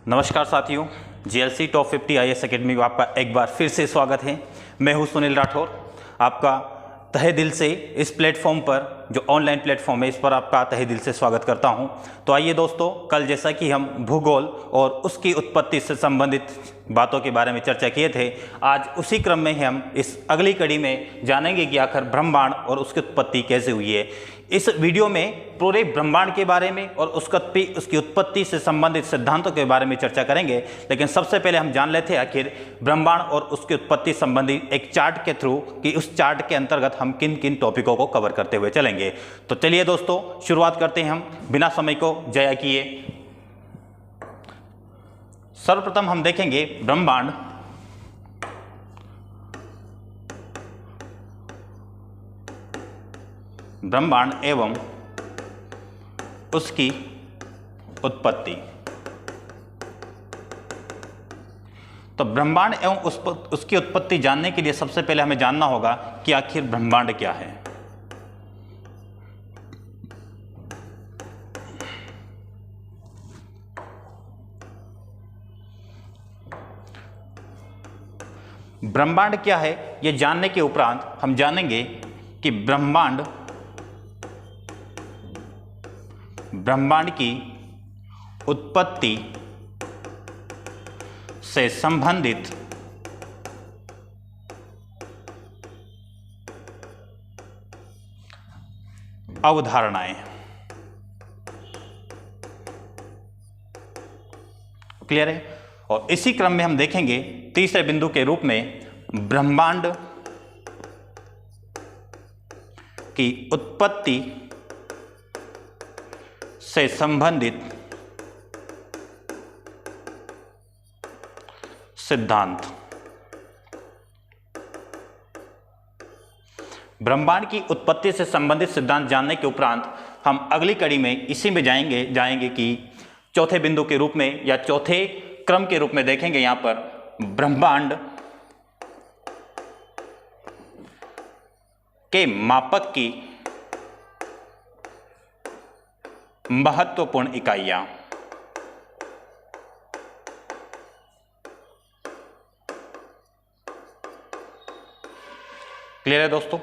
नमस्कार साथियों, GLC top 50 IAS academy में आपका एक बार फिर से स्वागत है। मैं हूं सुनील राठौर, आपका तहे दिल से इस प्लेटफॉर्म पर, जो ऑनलाइन प्लेटफॉर्म है, इस पर आपका तहे दिल से स्वागत करता हूं। तो आइए दोस्तों, कल जैसा कि हम भूगोल और उसकी उत्पत्ति से संबंधित बातों के बारे में चर्चा किए थे, आज उसी क्रम में हम इस अगली कड़ी में जानेंगे कि आखिर ब्रह्मांड और उसकी उत्पत्ति कैसे हुई है। इस वीडियो में पूरे ब्रह्मांड के बारे में और उसकी उत्पत्ति से संबंधित सिद्धांतों के बारे में चर्चा करेंगे। लेकिन सबसे पहले हम जान लेते हैं आखिर ब्रह्मांड और उसकी उत्पत्ति संबंधी एक चार्ट के थ्रू कि उस चार्ट के अंतर्गत हम किन किन टॉपिकों को कवर करते हुए चलेंगे। तो चलिए दोस्तों, शुरुआत करते हैं हम बिना समय को ज़ाया किए। सर्वप्रथम हम देखेंगे ब्रह्मांड एवं उसकी उत्पत्ति। तो ब्रह्मांड एवं उसकी उत्पत्ति जानने के लिए सबसे पहले हमें जानना होगा कि आखिर ब्रह्मांड क्या है। ब्रह्मांड क्या है, यह जानने के उपरांत हम जानेंगे कि ब्रह्मांड की उत्पत्ति से संबंधित अवधारणाएं। क्लियर है? और इसी क्रम में हम देखेंगे तीसरे बिंदु के रूप में ब्रह्मांड की उत्पत्ति से संबंधित सिद्धांत। ब्रह्मांड की उत्पत्ति से संबंधित सिद्धांत जानने के उपरांत हम अगली कड़ी में इसी में जाएंगे कि चौथे बिंदु के रूप में या चौथे क्रम के रूप में देखेंगे यहां पर ब्रह्मांड के मापक की महत्वपूर्ण इकाइयां। क्लियर है दोस्तों?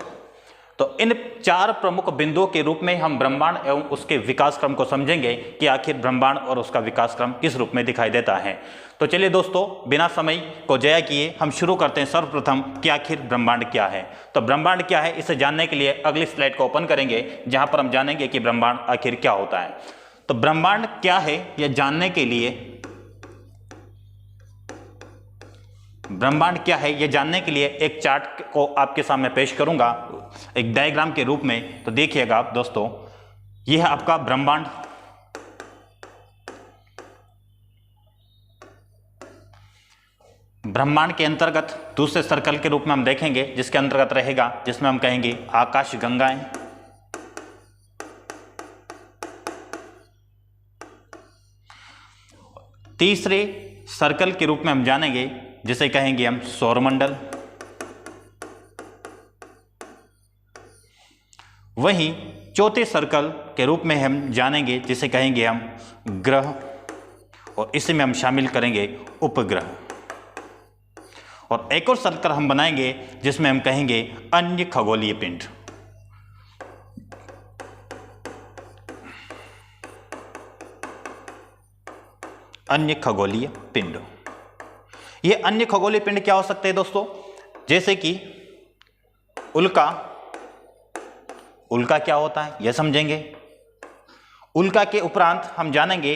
तो इन चार प्रमुख बिंदुओं के रूप में हम ब्रह्मांड एवं उसके विकास क्रम को समझेंगे कि आखिर ब्रह्मांड और उसका विकास क्रम किस रूप में दिखाई देता है। तो चलिए दोस्तों, बिना समय को ज़ाया किए हम शुरू करते हैं सर्वप्रथम कि आखिर ब्रह्मांड क्या है। तो ब्रह्मांड क्या है, इसे जानने के लिए अगली स्लाइड को ओपन करेंगे, जहां पर हम जानेंगे कि ब्रह्मांड आखिर क्या होता है। तो ब्रह्मांड क्या है यह जानने के लिए एक चार्ट को आपके सामने पेश करूंगा, एक डायग्राम के रूप में। तो देखिएगा आप दोस्तों, यह है आपका ब्रह्मांड। ब्रह्मांड के अंतर्गत दूसरे सर्कल के रूप में हम देखेंगे, जिसके अंतर्गत रहेगा, जिसमें हम कहेंगे आकाश गंगाएं। तीसरे सर्कल के रूप में हम जानेंगे, जिसे कहेंगे हम सौरमंडल। वहीं चौथे सर्कल के रूप में हम जानेंगे, जिसे कहेंगे हम ग्रह, और इसी में हम शामिल करेंगे उपग्रह। और एक और सर्कल हम बनाएंगे, जिसमें हम कहेंगे अन्य खगोलीय पिंड। अन्य खगोलीय पिंड। ये अन्य खगोलीय पिंड क्या हो सकते हैं दोस्तों? जैसे कि उल्का। उल्का क्या होता है यह समझेंगे। उल्का के उपरांत हम जानेंगे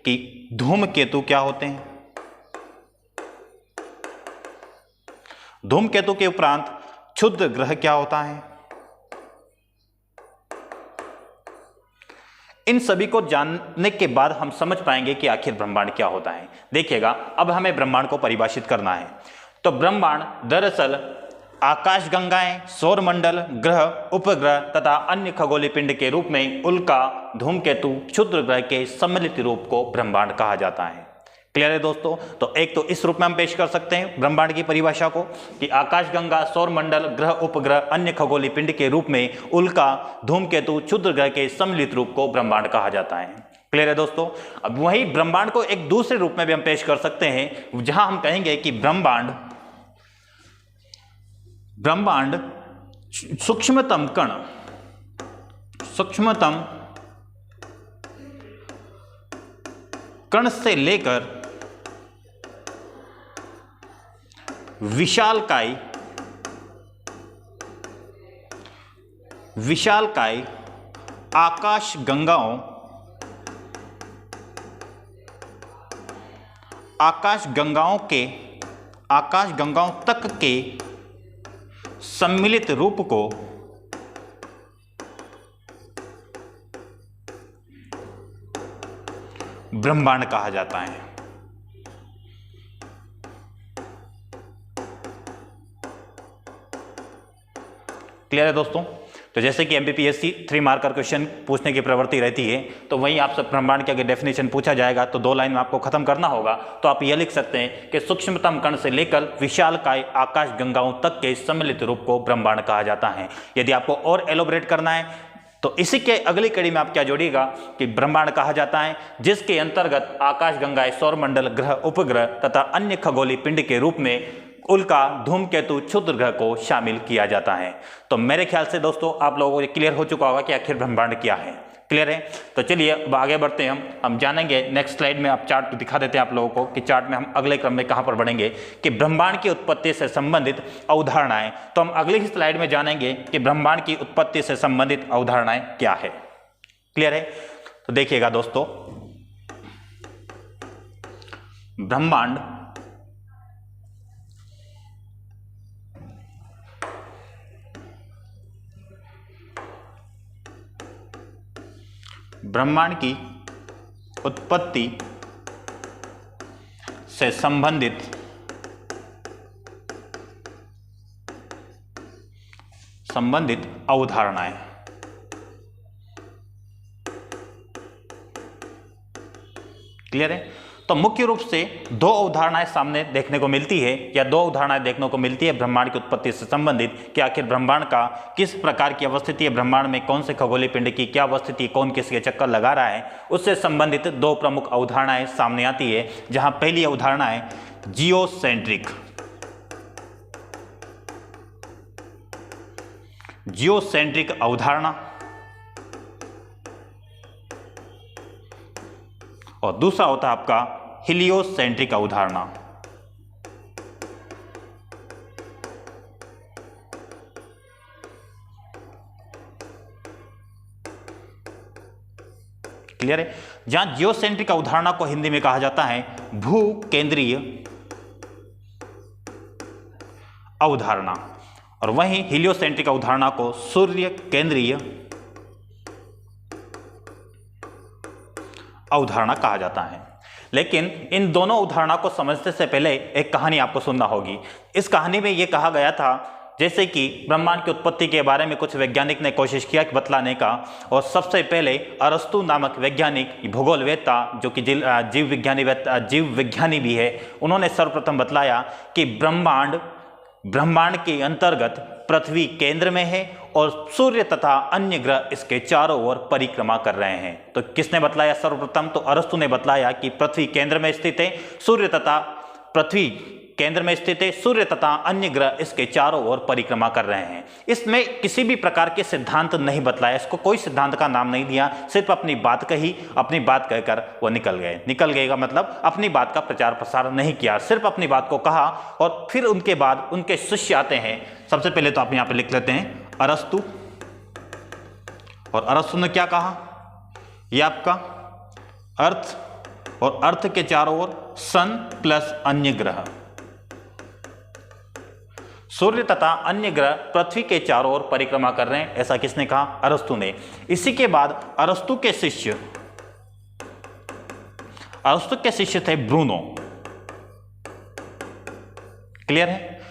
कि धूमकेतु क्या होते हैं। धूमकेतु के उपरांत क्षुद्र ग्रह क्या होता है। इन सभी को जानने के बाद हम समझ पाएंगे कि आखिर ब्रह्मांड क्या होता है। देखिएगा, अब हमें ब्रह्मांड को परिभाषित करना है। तो ब्रह्मांड दरअसल आकाशगंगाएं, सौरमंडल, ग्रह, उपग्रह तथा अन्य खगोलीय पिंड के रूप में उल्का, धूमकेतु, क्षुद्र ग्रह के सम्मिलित रूप को ब्रह्मांड कहा जाता है। क्लियर है दोस्तों? तो एक तो इस रूप में हम पेश कर सकते हैं ब्रह्मांड की परिभाषा को कि आकाशगंगा, सौरमंडल, ग्रह, उपग्रह, अन्य खगोलीय पिंड के रूप में उल्का, धूमकेतु, क्षुद्र ग्रह के सम्मिलित रूप को ब्रह्मांड कहा जाता है। क्लियर है दोस्तों। अब वही ब्रह्मांड को एक दूसरे रूप में भी हम पेश कर सकते हैं, जहां हम कहेंगे कि ब्रह्मांड सूक्ष्मतम कण से लेकर विशालकाय आकाश गंगाओं तक के सम्मिलित रूप को ब्रह्मांड कहा जाता है। क्लियर है दोस्तों। तो जैसे कि एमपीपीएससी 3 मार्कर क्वेश्चन पूछने की प्रवृत्ति रहती है, तो वहीं आपसे ब्रह्मांड की अगर डेफिनेशन पूछा जाएगा तो 2 लाइन में आपको खत्म करना होगा। तो आप यह लिख सकते हैं कि सूक्ष्मतम कण से लेकर विशालकाय आकाश गंगाओं तक के सम्मिलित रूप को ब्रह्मांड कहा जाता है। यदि आपको और एलोबरेट करना है तो इसी के अगली कड़ी में आप क्या जोड़िएगा कि ब्रह्मांड कहा जाता है जिसके अंतर्गत आकाश गंगाएं, सौरमंडल, ग्रह, उपग्रह तथा अन्य खगोलीय पिंड के रूप में उल्का, धूमकेतु, क्षुद्र ग्रह को शामिल किया जाता है। तो मेरे ख्याल से दोस्तों आप लोगों को क्लियर हो चुका होगा कि आखिर ब्रह्मांड क्या है। क्लियर है। तो चलिए अब आगे बढ़ते हैं। हम जानेंगे नेक्स्ट स्लाइड में, आप चार्ट दिखा देते हैं आप लोगों को कि चार्ट में हम अगले क्रम में कहां पर बढ़ेंगे कि ब्रह्मांड की उत्पत्ति से संबंधित अवधारणाएं। तो हम अगली ही स्लाइड में जानेंगे कि ब्रह्मांड की उत्पत्ति से संबंधित अवधारणाएं क्या है। क्लियर है। तो देखिएगा दोस्तों, ब्रह्मांड की उत्पत्ति से संबंधित अवधारणाएं। क्लियर है। तो मुख्य रूप से 2 अवधारणाएं सामने देखने को मिलती है, या 2 अवधारणाएं देखने को मिलती है ब्रह्मांड की उत्पत्ति से संबंधित कि आखिर ब्रह्मांड का किस प्रकार की अवस्थिति है, ब्रह्मांड में कौन से खगोलीय पिंड की क्या अवस्थिति, कौन किसके चक्कर लगा रहा है, उससे संबंधित 2 प्रमुख अवधारणाएं सामने आती है। जहां पहली अवधारणा है जियोसेंट्रिक अवधारणा, और दूसरा होता है आपका हीलियोसेंट्रिक अवधारणा। क्लियर है। जहां जियोसेंट्रिक अवधारणा को हिंदी में कहा जाता है भू केंद्रीय अवधारणा, और वहीं हीलियोसेंट्रिक अवधारणा को सूर्य केंद्रीय अवधारणा कहा जाता है। लेकिन इन दोनों अवधारणा को समझने से पहले एक कहानी आपको सुनना होगी। इस कहानी में यह कहा गया था जैसे कि ब्रह्मांड की उत्पत्ति के बारे में कुछ वैज्ञानिक ने कोशिश किया बतलाने का, और सबसे पहले अरस्तु नामक वैज्ञानिक भूगोलवेत्ता जो कि जीव विज्ञानी भी है, उन्होंने सर्वप्रथम बतलाया कि ब्रह्मांड के अंतर्गत पृथ्वी केंद्र में है और सूर्य तथा अन्य ग्रह इसके चारों ओर परिक्रमा कर रहे हैं। तो किसने बतलाया सर्वप्रथम? तो अरस्तु ने बतलाया कि पृथ्वी केंद्र में स्थित है, सूर्य तथा अन्य ग्रह इसके चारों ओर परिक्रमा कर रहे हैं। इसमें किसी भी प्रकार के सिद्धांत नहीं बतलाया, इसको कोई सिद्धांत का नाम नहीं दिया, सिर्फ अपनी बात कही, अपनी बात कहकर वो निकल गए का मतलब अपनी बात का प्रचार प्रसार नहीं किया, सिर्फ अपनी बात को कहा। और फिर उनके बाद उनके शिष्य आते हैं। सबसे पहले तो आप यहां पर लिख लेते हैं अरस्तु, और अरस्तु ने क्या कहा? यह आपका अर्थ, और अर्थ के चारों ओर सन प्लस अन्य ग्रह, सूर्य तथा अन्य ग्रह पृथ्वी के चारों ओर परिक्रमा कर रहे हैं। ऐसा किसने कहा? अरस्तु ने। इसी के बाद अरस्तु के शिष्य थे ब्रूनो। क्लियर है।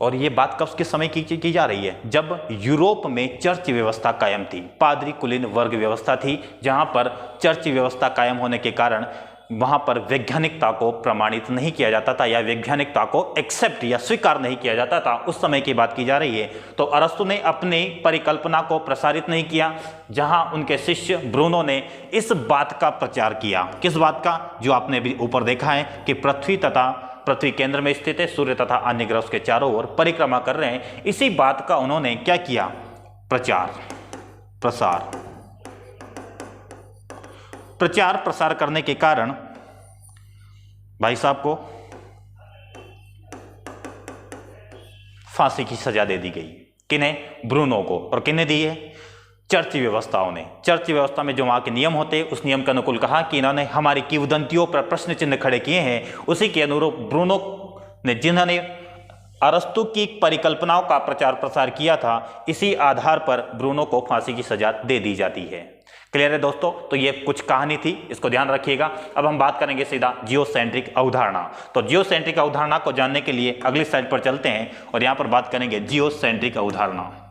और यह बात कब के समय की जा रही है? जब यूरोप में चर्च व्यवस्था कायम थी, पादरी कुलीन वर्ग व्यवस्था थी, जहां पर चर्च व्यवस्था कायम होने के कारण वहां पर वैज्ञानिकता को प्रमाणित नहीं किया जाता था या वैज्ञानिकता को एक्सेप्ट या स्वीकार नहीं किया जाता था, उस समय की बात की जा रही है। तो अरस्तु ने अपनी परिकल्पना को प्रसारित नहीं किया, जहां उनके शिष्य ब्रूनो ने इस बात का प्रचार किया। किस बात का? जो आपने भी ऊपर देखा है कि पृथ्वी केंद्र में स्थित है, सूर्य तथा अन्य ग्रह उसके चारों ओर परिक्रमा कर रहे हैं। इसी बात का उन्होंने क्या किया? प्रचार प्रसार करने के कारण भाई साहब को फांसी की सजा दे दी गई। किन्हें? ब्रूनो को। और किन्हें दी है? चर्च व्यवस्थाओं ने। चर्च व्यवस्था में जो वहां के नियम होते उस नियम के अनुकूल कहा कि इन्होंने हमारी किंवदंतियों पर प्रश्न चिन्ह खड़े किए हैं, उसी के अनुरूप ब्रूनो ने, जिन्होंने अरस्तु की परिकल्पनाओं का प्रचार प्रसार किया था, इसी आधार पर ब्रूनो को फांसी की सजा दे दी जाती है। क्लियर है दोस्तों? तो ये कुछ कहानी थी, इसको ध्यान रखिएगा। अब हम बात करेंगे सीधा जियोसेंट्रिक अवधारणा। तो जियोसेंट्रिक अवधारणा को जानने के लिए अगली स्लाइड पर चलते हैं और यहां पर बात करेंगे जियोसेंट्रिक अवधारणा।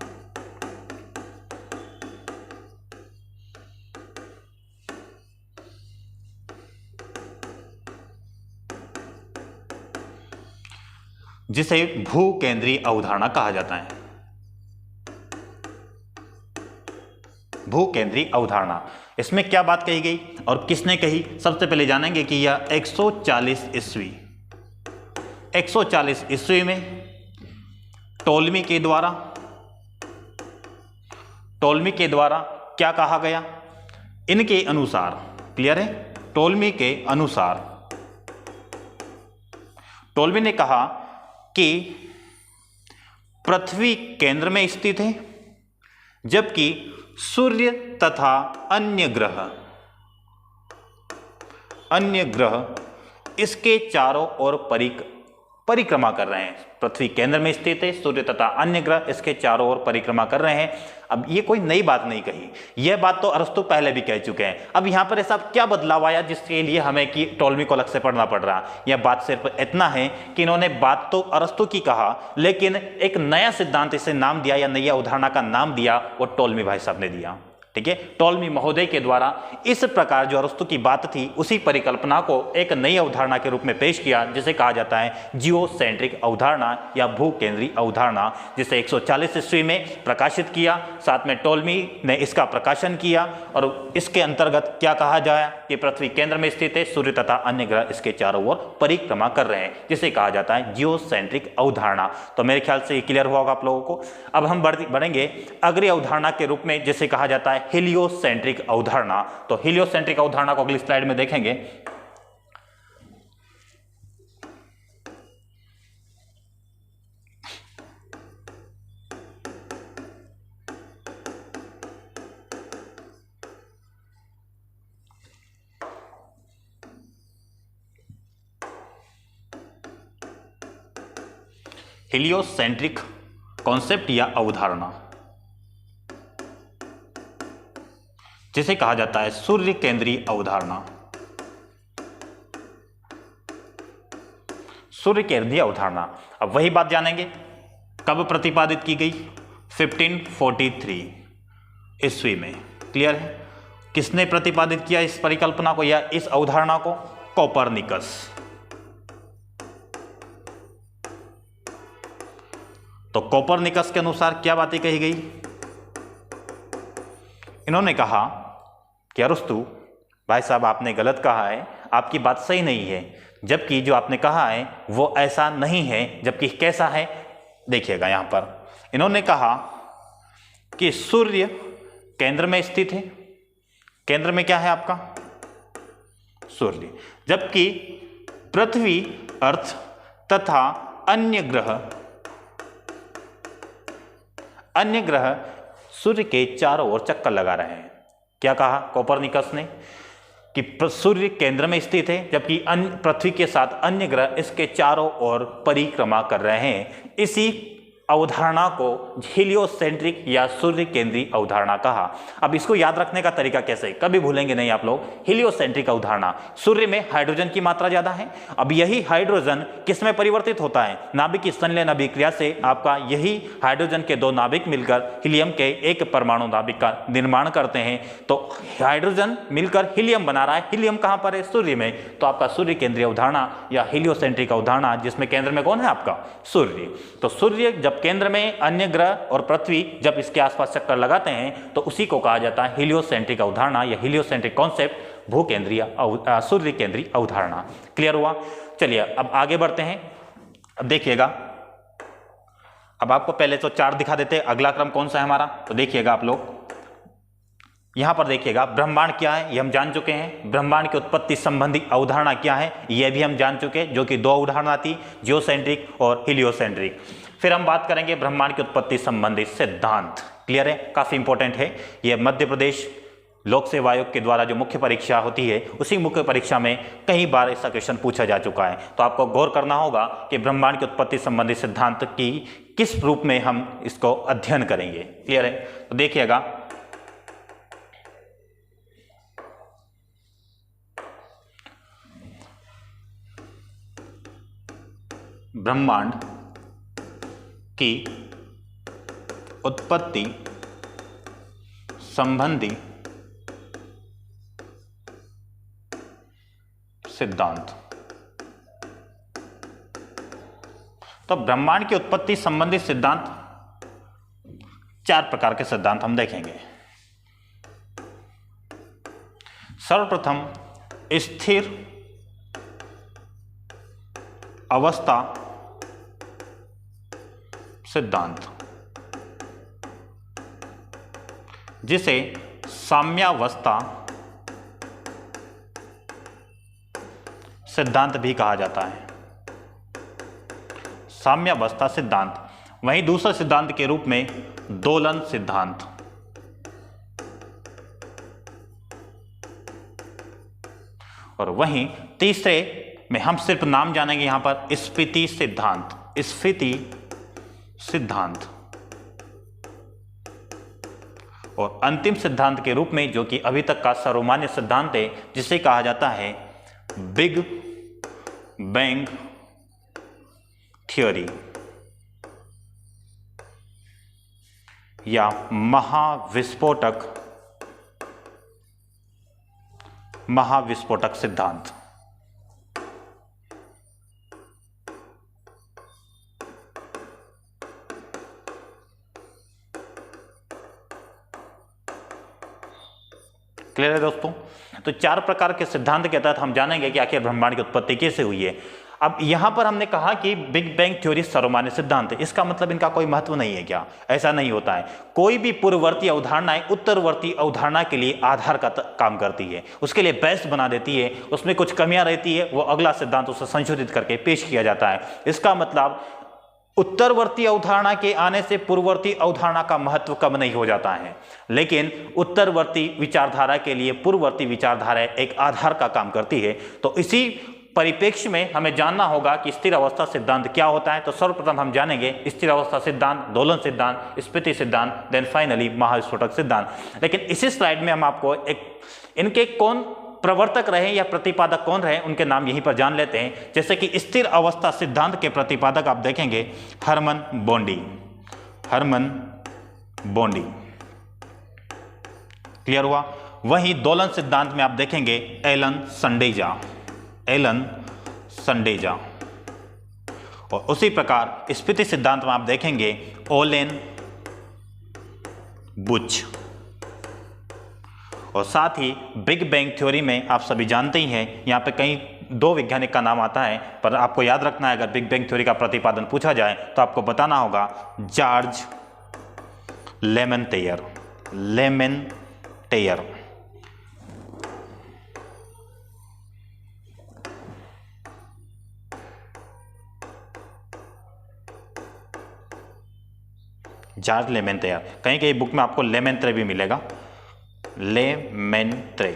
जिसे भूकेंद्रीय अवधारणा कहा जाता है। भूकेंद्रीय अवधारणा, इसमें क्या बात कही गई और किसने कही? सबसे पहले जानेंगे कि यह 140 ईस्वी में टोल्मी के द्वारा क्या कहा गया? इनके अनुसार, क्लियर है? टोल्मी के अनुसार टोल्मी ने कहा कि पृथ्वी केंद्र में स्थित है, जबकि सूर्य तथा अन्य ग्रह इसके चारों ओर परिक्रमा कर रहे हैं। पृथ्वी केंद्र में स्थित है, सूर्य तथा अन्य ग्रह इसके चारों ओर परिक्रमा कर रहे हैं। अब ये कोई नई बात नहीं कही, यह बात तो अरस्तु पहले भी कह चुके हैं। अब यहां पर ऐसा क्या बदलाव आया जिसके लिए हमें कि टोल्मी को अलग से पढ़ना पड़ रहा? यह बात सिर्फ इतना है कि इन्होंने बात तो अरस्तु की कहा, लेकिन एक नया सिद्धांत इसे नाम दिया या नई अवधारणा का नाम दिया, वो टोल्मी भाई साहब ने दिया। ठीक है, टोल्मी महोदय के द्वारा इस प्रकार जो अरस्तु की बात थी उसी परिकल्पना को एक नई अवधारणा के रूप में पेश किया, जिसे कहा जाता है जियोसेंट्रिक अवधारणा या भूकेंद्रीय अवधारणा, जिसे 140 ईस्वी में प्रकाशित किया। साथ में टोल्मी ने इसका प्रकाशन किया और इसके अंतर्गत क्या कहा जाए कि पृथ्वी केंद्र में स्थित है, सूर्य तथा अन्य ग्रह इसके चारों ओर परिक्रमा कर रहे हैं, जिसे कहा जाता है जियोसेंट्रिक अवधारणा। तो मेरे ख्याल से ये क्लियर हुआ होगा आप लोगों को। अब हम बढ़ेंगे अगली अवधारणा के रूप में, जिसे कहा जाता है हेलियोसेंट्रिक अवधारणा। तो हेलियोसेंट्रिक अवधारणा को अगली स्लाइड में देखेंगे। हेलियोसेंट्रिक कॉन्सेप्ट या अवधारणा, जिसे कहा जाता है सूर्य केंद्रीय अवधारणा। सूर्य केंद्रीय अवधारणा, अब वही बात जानेंगे कब प्रतिपादित की गई? 1543 ईस्वी में। क्लियर है? किसने प्रतिपादित किया इस परिकल्पना को या इस अवधारणा को? कोपरनिकस। तो कोपरनिकस के अनुसार क्या बातें कही गई? इन्होंने कहा कि अरस्तु भाई साहब आपने गलत कहा है, आपकी बात सही नहीं है, जबकि जो आपने कहा है वो ऐसा नहीं है। जबकि कैसा है देखिएगा, यहां पर इन्होंने कहा कि सूर्य केंद्र में स्थित है, केंद्र में क्या है आपका? सूर्य, जबकि पृथ्वी, अर्थ तथा अन्य ग्रह सूर्य के चारों ओर चक्कर लगा रहे हैं। क्या कहा कोपरनिकस ने? कि सूर्य केंद्र में स्थित है, जबकि पृथ्वी के साथ अन्य ग्रह इसके चारों ओर परिक्रमा कर रहे हैं। इसी अवधारणा को हीलियोसेंट्रिक या सूर्य केंद्रीय अवधारणा कहा। अब इसको याद रखने का तरीका कैसे, कभी भूलेंगे नहीं आप लोग। हीलियोसेंट्रिक अवधारणा, सूर्य में हाइड्रोजन की मात्रा ज्यादा है। अब यही हाइड्रोजन किस में परिवर्तित होता है, नाभिक संलयन अभिक्रिया से आपका यही हाइड्रोजन के दो नाभिक मिलकर हीलियम के एक परमाणु नाभिक का निर्माण करते हैं। तो हाइड्रोजन मिलकर हीलियम बना रहा है। हीलियम कहां पर है, सूर्य में। तो आपका सूर्य केंद्रीय अवधारणा या हीलियोसेंट्रिक अवधारणा, जिसमें केंद्र में कौन है आपका सूर्य। तो सूर्य जब केंद्र में, अन्य ग्रह और पृथ्वी जब इसके आसपास चक्कर लगाते हैं तो उसी को कहा जाता है हीलियोसेंट्रिक अवधारणा या हीलियोसेंट्रिक कॉन्सेप्ट, भूकेंद्रीय सूर्य केंद्रीय अवधारणा। क्लियर हुआ। चलिए अब आगे बढ़ते हैं। अब देखिएगा, अब आपको पहले तो चार्ट दिखा देते हैं, अगला क्रम कौन सा है हमारा। तो देखिएगा आप लोग यहां पर देखिएगा, ब्रह्मांड क्या है ये हम जान चुके हैं। ब्रह्मांड की उत्पत्ति संबंधी अवधारणा क्या है यह भी हम जान चुके हैं, जो कि दो अवधारणा थी, जियोसेंट्रिक और हीलियोसेंट्रिक। फिर हम बात करेंगे ब्रह्मांड की उत्पत्ति संबंधी सिद्धांत। क्लियर है, काफी इंपॉर्टेंट है। यह मध्य प्रदेश लोक सेवा आयोग के द्वारा जो मुख्य परीक्षा होती है, उसी मुख्य परीक्षा में कई बार ऐसा क्वेश्चन पूछा जा चुका है। तो आपको गौर करना होगा कि ब्रह्मांड की उत्पत्ति संबंधी सिद्धांत की किस रूप में हम इसको अध्ययन करेंगे। क्लियर है। तो देखिएगा, ब्रह्मांड की उत्पत्ति संबंधी सिद्धांत। तो ब्रह्मांड की उत्पत्ति संबंधी सिद्धांत, चार प्रकार के सिद्धांत हम देखेंगे। सर्वप्रथम स्थिर अवस्था सिद्धांत, जिसे साम्यावस्था सिद्धांत भी कहा जाता है। साम्यावस्था सिद्धांत। वहीं दूसरे सिद्धांत के रूप में दोलन सिद्धांत, और वहीं तीसरे में हम सिर्फ नाम जानेंगे यहां पर, स्फीति सिद्धांत। स्फीति सिद्धांत। और अंतिम सिद्धांत के रूप में, जो कि अभी तक का सर्वमान्य सिद्धांत है, जिसे कहा जाता है बिग बैंग थ्योरी या महाविस्फोटक सिद्धांत। क्लियर है दोस्तों। तो चार प्रकार के सिद्धांत के तहत हम जानेंगे कि आखिर ब्रह्मांड की उत्पत्ति कैसे हुई है। अब यहां पर हमने कहा कि बिग बैंग थ्योरी सर्वमान्य सिद्धांत है, इसका मतलब इनका कोई महत्व नहीं है क्या? ऐसा नहीं होता है। कोई भी पूर्ववर्ती अवधारणाएं उत्तरवर्ती अवधारणा के लिए आधार का काम करती है, उसके लिए बेस्ट बना देती है। उसमें कुछ कमियां रहती है, वो अगला सिद्धांत उसे संशोधित करके पेश किया जाता है। इसका मतलब उत्तरवर्ती अवधारणा के आने से पूर्ववर्ती अवधारणा का महत्व कम नहीं हो जाता है, लेकिन उत्तरवर्ती विचारधारा के लिए पूर्ववर्ती विचारधारा एक आधार का काम करती है। तो इसी परिप्रेक्ष्य में हमें जानना होगा कि स्थिर अवस्था सिद्धांत क्या होता है। तो सर्वप्रथम हम जानेंगे स्थिर अवस्था सिद्धांत, दोलन सिद्धांत, स्फीति सिद्धांत, देन फाइनली महाविस्फोटक सिद्धांत। लेकिन इसी स्लाइड में हम आपको इनके कौन प्रवर्तक रहे या प्रतिपादक कौन रहे, उनके नाम यहीं पर जान लेते हैं। जैसे कि स्थिर अवस्था सिद्धांत के प्रतिपादक आप देखेंगे हरमन बॉन्डी। क्लियर हुआ। वहीं दोलन सिद्धांत में आप देखेंगे एलन संडेजा। और उसी प्रकार स्फीति सिद्धांत में आप देखेंगे ओलेन बुच। और साथ ही बिग बैंग थ्योरी में आप सभी जानते ही हैं, यहाँ पे कहीं दो वैज्ञानिक का नाम आता है, पर आपको याद रखना है अगर बिग बैंग थ्योरी का प्रतिपादन पूछा जाए तो आपको बताना होगा जॉर्ज लेमेंटेयर। जॉर्ज लेमेंटेयर। कहीं कहीं बुक में आपको लेमेंत्रे भी मिलेगा, लेमेंत्रे।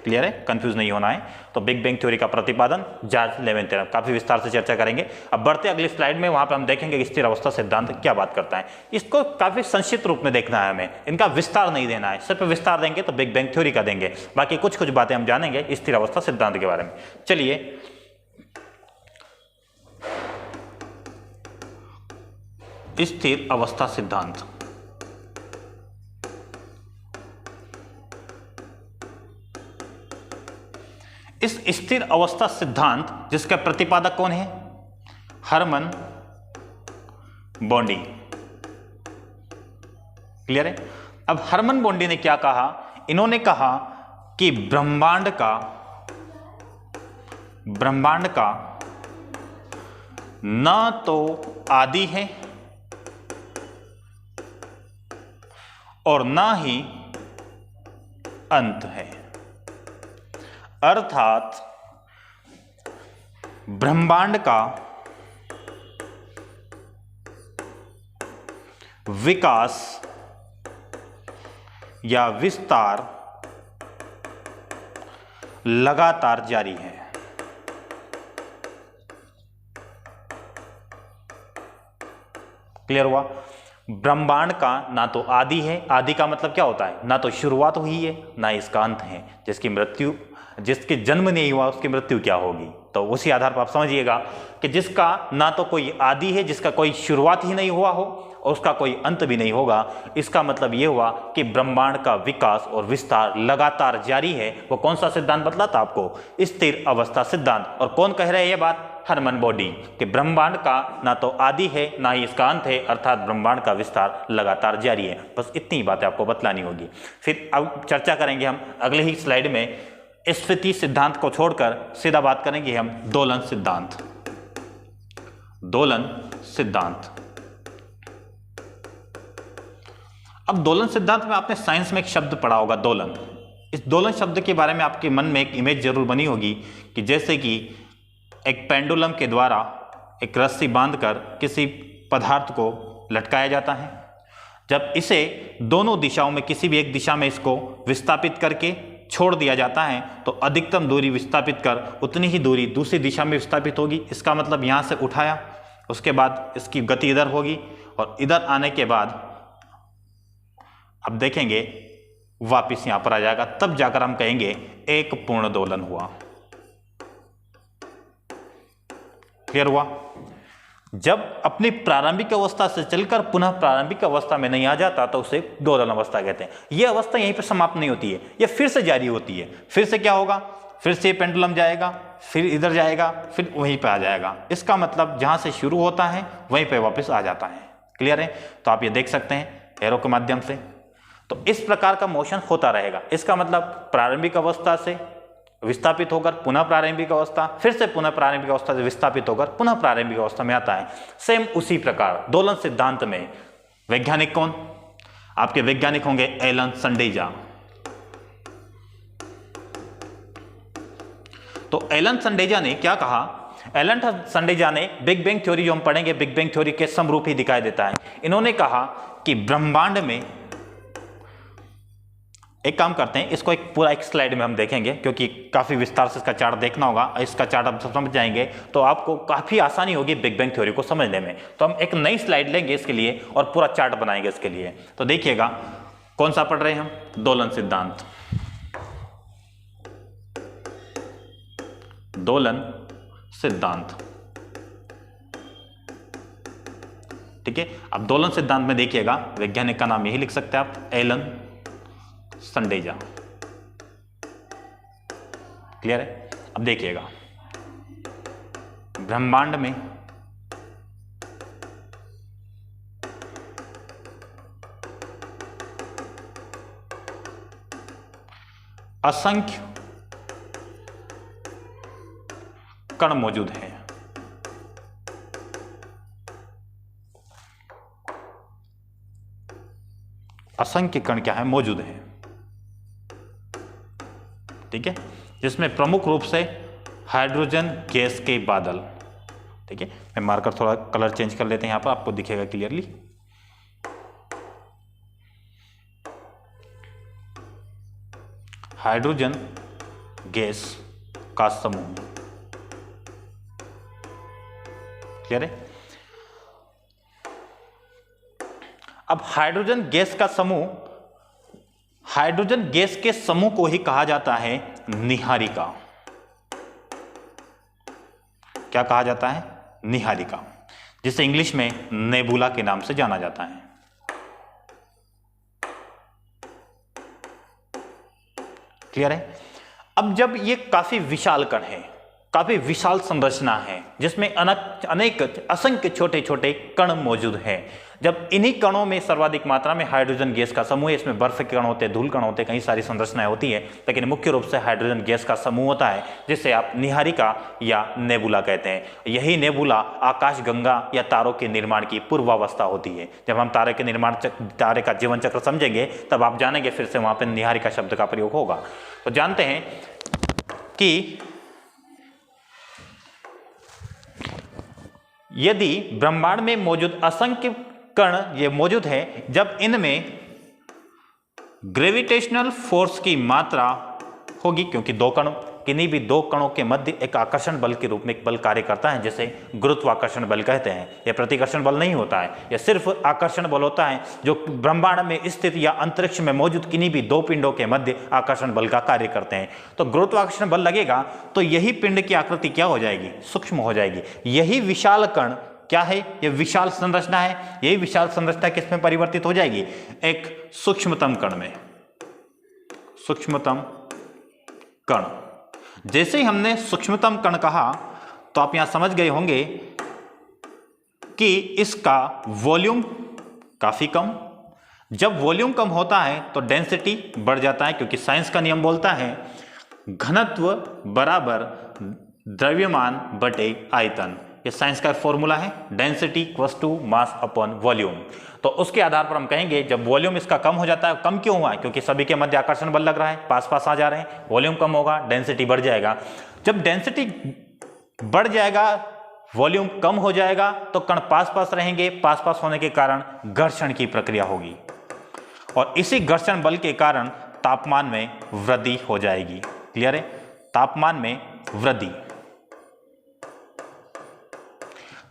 क्लियर है, कंफ्यूज नहीं होना है। तो बिग बैंग थ्योरी का प्रतिपादन जॉर्ज लेवेन थ्योरम, काफी विस्तार से चर्चा करेंगे। अब बढ़ते अगली स्लाइड में, वहां पर हम देखेंगे कि स्थिर अवस्था सिद्धांत क्या बात करता है। इसको काफी संक्षिप्त रूप में देखना है हमें, इनका विस्तार नहीं देना है। सिर्फ विस्तार देंगे तो बिग बैंग थ्योरी का देंगे, बाकी कुछ कुछ बातें हम जानेंगे स्थिर अवस्था सिद्धांत के बारे में। चलिए स्थिर अवस्था सिद्धांत, इस स्थिर अवस्था सिद्धांत जिसका प्रतिपादक कौन है? हरमन बॉन्डी। क्लियर है। अब हरमन बॉन्डी ने क्या कहा? इन्होंने कहा कि ब्रह्मांड का न तो आदि है और न ही अंत है, अर्थात ब्रह्मांड का विकास या विस्तार लगातार जारी है। क्लियर हुआ? ब्रह्मांड का ना तो आदि है, आदि का मतलब क्या होता है? ना तो शुरुआत हुई है ना इसका अंत है। जिसके जन्म नहीं हुआ उसकी मृत्यु क्या होगी? तो उसी आधार पर आप समझिएगा कि जिसका ना तो कोई आदि है, जिसका कोई शुरुआत ही नहीं हुआ हो और उसका कोई अंत भी नहीं होगा, इसका मतलब यह हुआ कि ब्रह्मांड का विकास और विस्तार लगातार जारी है। वो कौन सा सिद्धांत बतलाता आपको? स्थिर अवस्था सिद्धांत। और कौन कह रहे हैं ये बात? हरमन बॉन्डी, कि ब्रह्मांड का ना तो आदि है ना ही इसका अंत है, अर्थात ब्रह्मांड का विस्तार लगातार जारी है। बस इतनी बातें आपको बतलानी होगी। फिर अब चर्चा करेंगे हम अगले ही स्लाइड में स्फीति सिद्धांत को छोड़कर सीधा बात करेंगे हम दोलन सिद्धांत। दोलन सिद्धांत। अब दोलन सिद्धांत में आपने साइंस में एक शब्द पढ़ा होगा, दोलन। इस दोलन शब्द के बारे में आपके मन में एक इमेज जरूर बनी होगी कि जैसे कि एक पेंडुलम के द्वारा एक रस्सी बांधकर किसी पदार्थ को लटकाया जाता है। जब इसे दोनों दिशाओं में किसी भी एक दिशा में इसको विस्थापित करके छोड़ दिया जाता है तो अधिकतम दूरी विस्थापित कर उतनी ही दूरी दूसरी दिशा में विस्थापित होगी। इसका मतलब यहाँ से उठाया, उसके बाद इसकी गति इधर होगी और इधर आने के बाद अब देखेंगे वापिस यहाँ पर आ जाएगा, तब जाकर हम कहेंगे एक पूर्ण दोलन हुआ। क्लियर हुआ? जब अपनी प्रारंभिक अवस्था से चलकर पुनः प्रारंभिक अवस्था में नहीं आ जाता तो उसे दोलन अवस्था कहते हैं। यह अवस्था यहीं पर समाप्त नहीं होती है, यह फिर से जारी होती है। फिर से क्या होगा? फिर से पेंडुलम जाएगा, फिर इधर जाएगा, फिर वहीं पे आ जाएगा। इसका मतलब जहां से शुरू होता है वहीं पे वापस आ जाता है। क्लियर है? तो आप ये देख सकते हैं एरो के माध्यम से। तो इस प्रकार का मोशन होता रहेगा। इसका मतलब प्रारंभिक अवस्था से विस्थापित होकर पुनः प्रारंभिक अवस्था, फिर से पुनः प्रारंभिक अवस्था से विस्थापित होकर पुनः प्रारंभिक अवस्था में आता है। सेम उसी प्रकार दोलन सिद्धांत में वैज्ञानिक कौन? आपके वैज्ञानिक होंगे एलन संडेजा। तो एलन संडेजा ने क्या कहा? एलन संडेजा ने बिग बैंग थ्योरी जो हम पढ़ेंगे, बिग बैंग थ्योरी के समरूप ही दिखाई देता है। इन्होंने कहा कि ब्रह्मांड में, एक काम करते हैं, इसको एक पूरा एक स्लाइड में हम देखेंगे क्योंकि काफी विस्तार से इसका चार्ट देखना होगा। इसका चार्ट आप समझ जाएंगे तो आपको काफी आसानी होगी बिग बैंग थ्योरी को समझने में। तो हम एक नई स्लाइड लेंगे इसके लिए और पूरा चार्ट बनाएंगे इसके लिए। तो देखिएगा कौन सा पढ़ रहे हैं हम? दोलन सिद्धांत। दोलन सिद्धांत, ठीक है। अब दोलन सिद्धांत में देखिएगा वैज्ञानिक का नाम यही लिख सकते हैं आप, एलन संडेजा। क्लियर है? अब देखिएगा ब्रह्मांड में असंख्य कण मौजूद हैं। असंख्य कण क्या है? मौजूद हैं, ठीक है। जिसमें प्रमुख रूप से हाइड्रोजन गैस के बादल, ठीक है। मैं मार्कर थोड़ा कलर चेंज कर लेते हैं, यहां पर आपको दिखेगा क्लियरली। हाइड्रोजन गैस का समूह। क्लियर है? अब हाइड्रोजन गैस का समूह, हाइड्रोजन गैस के समूह को ही कहा जाता है नीहारिका। क्या कहा जाता है? नीहारिका, जिसे इंग्लिश में नेबुला के नाम से जाना जाता है। क्लियर है? अब जब ये काफी विशाल कण है, काफी विशाल संरचना है जिसमें अनेक असंख्य छोटे छोटे कण मौजूद हैं, जब इन्हीं कणों में सर्वाधिक मात्रा में हाइड्रोजन गैस का समूह है, इसमें बर्फ के कण होते हैं, धूल कण होते हैं, कई सारी संरचनाएं होती है, लेकिन मुख्य रूप से हाइड्रोजन गैस का समूह होता है जिसे आप नीहारिका या नेबुला कहते हैं। यही नेबुला आकाशगंगा या तारों के निर्माण की पूर्वावस्था होती है। जब हम तारे के निर्माण तारे का जीवन चक्र समझेंगे तब आप जानेंगे फिर से वहां पर नीहारिका शब्द का प्रयोग होगा। तो जानते हैं कि यदि ब्रह्मांड में मौजूद असंख्य कण ये मौजूद है, जब इनमें ग्रेविटेशनल फोर्स की मात्रा होगी, क्योंकि दो कण, किन्हीं भी दो कणों के मध्य एक आकर्षण बल के रूप में एक बल कार्य करता है जिसे गुरुत्वाकर्षण बल कहते हैं। यह प्रतिकर्षण बल नहीं होता है, यह सिर्फ आकर्षण बल होता है जो ब्रह्मांड में स्थित या अंतरिक्ष में मौजूद किन्हीं भी दो पिंडों के मध्य आकर्षण बल का कार्य करते हैं। तो गुरुत्वाकर्षण बल लगेगा तो यही पिंड की आकृति क्या हो जाएगी? सूक्ष्म हो जाएगी। यही विशाल कण क्या है? यह विशाल संरचना है। यही विशाल संरचना किसमें परिवर्तित हो जाएगी? एक सूक्ष्मतम कण में। सूक्ष्मतम कण। जैसे ही हमने सूक्ष्मतम कण कहा तो आप यहां समझ गए होंगे कि इसका वॉल्यूम काफी कम। जब वॉल्यूम कम होता है तो डेंसिटी बढ़ जाता है, क्योंकि साइंस का नियम बोलता है घनत्व बराबर द्रव्यमान बटे आयतन। ये साइंस का फॉर्मूला है, density equals to mass upon volume. तो उसके आधार पर हम कहेंगे जब वॉल्यूम इसका कम हो जाता है, कम क्यों हुआ है? क्योंकि सभी के मध्य आकर्षण बल लग रहा है, पास पास आ जा रहे हैं, वॉल्यूम कम होगा, डेंसिटी बढ़ जाएगा। जब डेंसिटी बढ़ जाएगा, वॉल्यूम कम हो जाएगा, तो कण पास पास रहेंगे, पास पास होने के कारण घर्षण की प्रक्रिया होगी और इसी घर्षण बल के कारण तापमान में वृद्धि हो जाएगी। क्लियर है? तापमान में वृद्धि।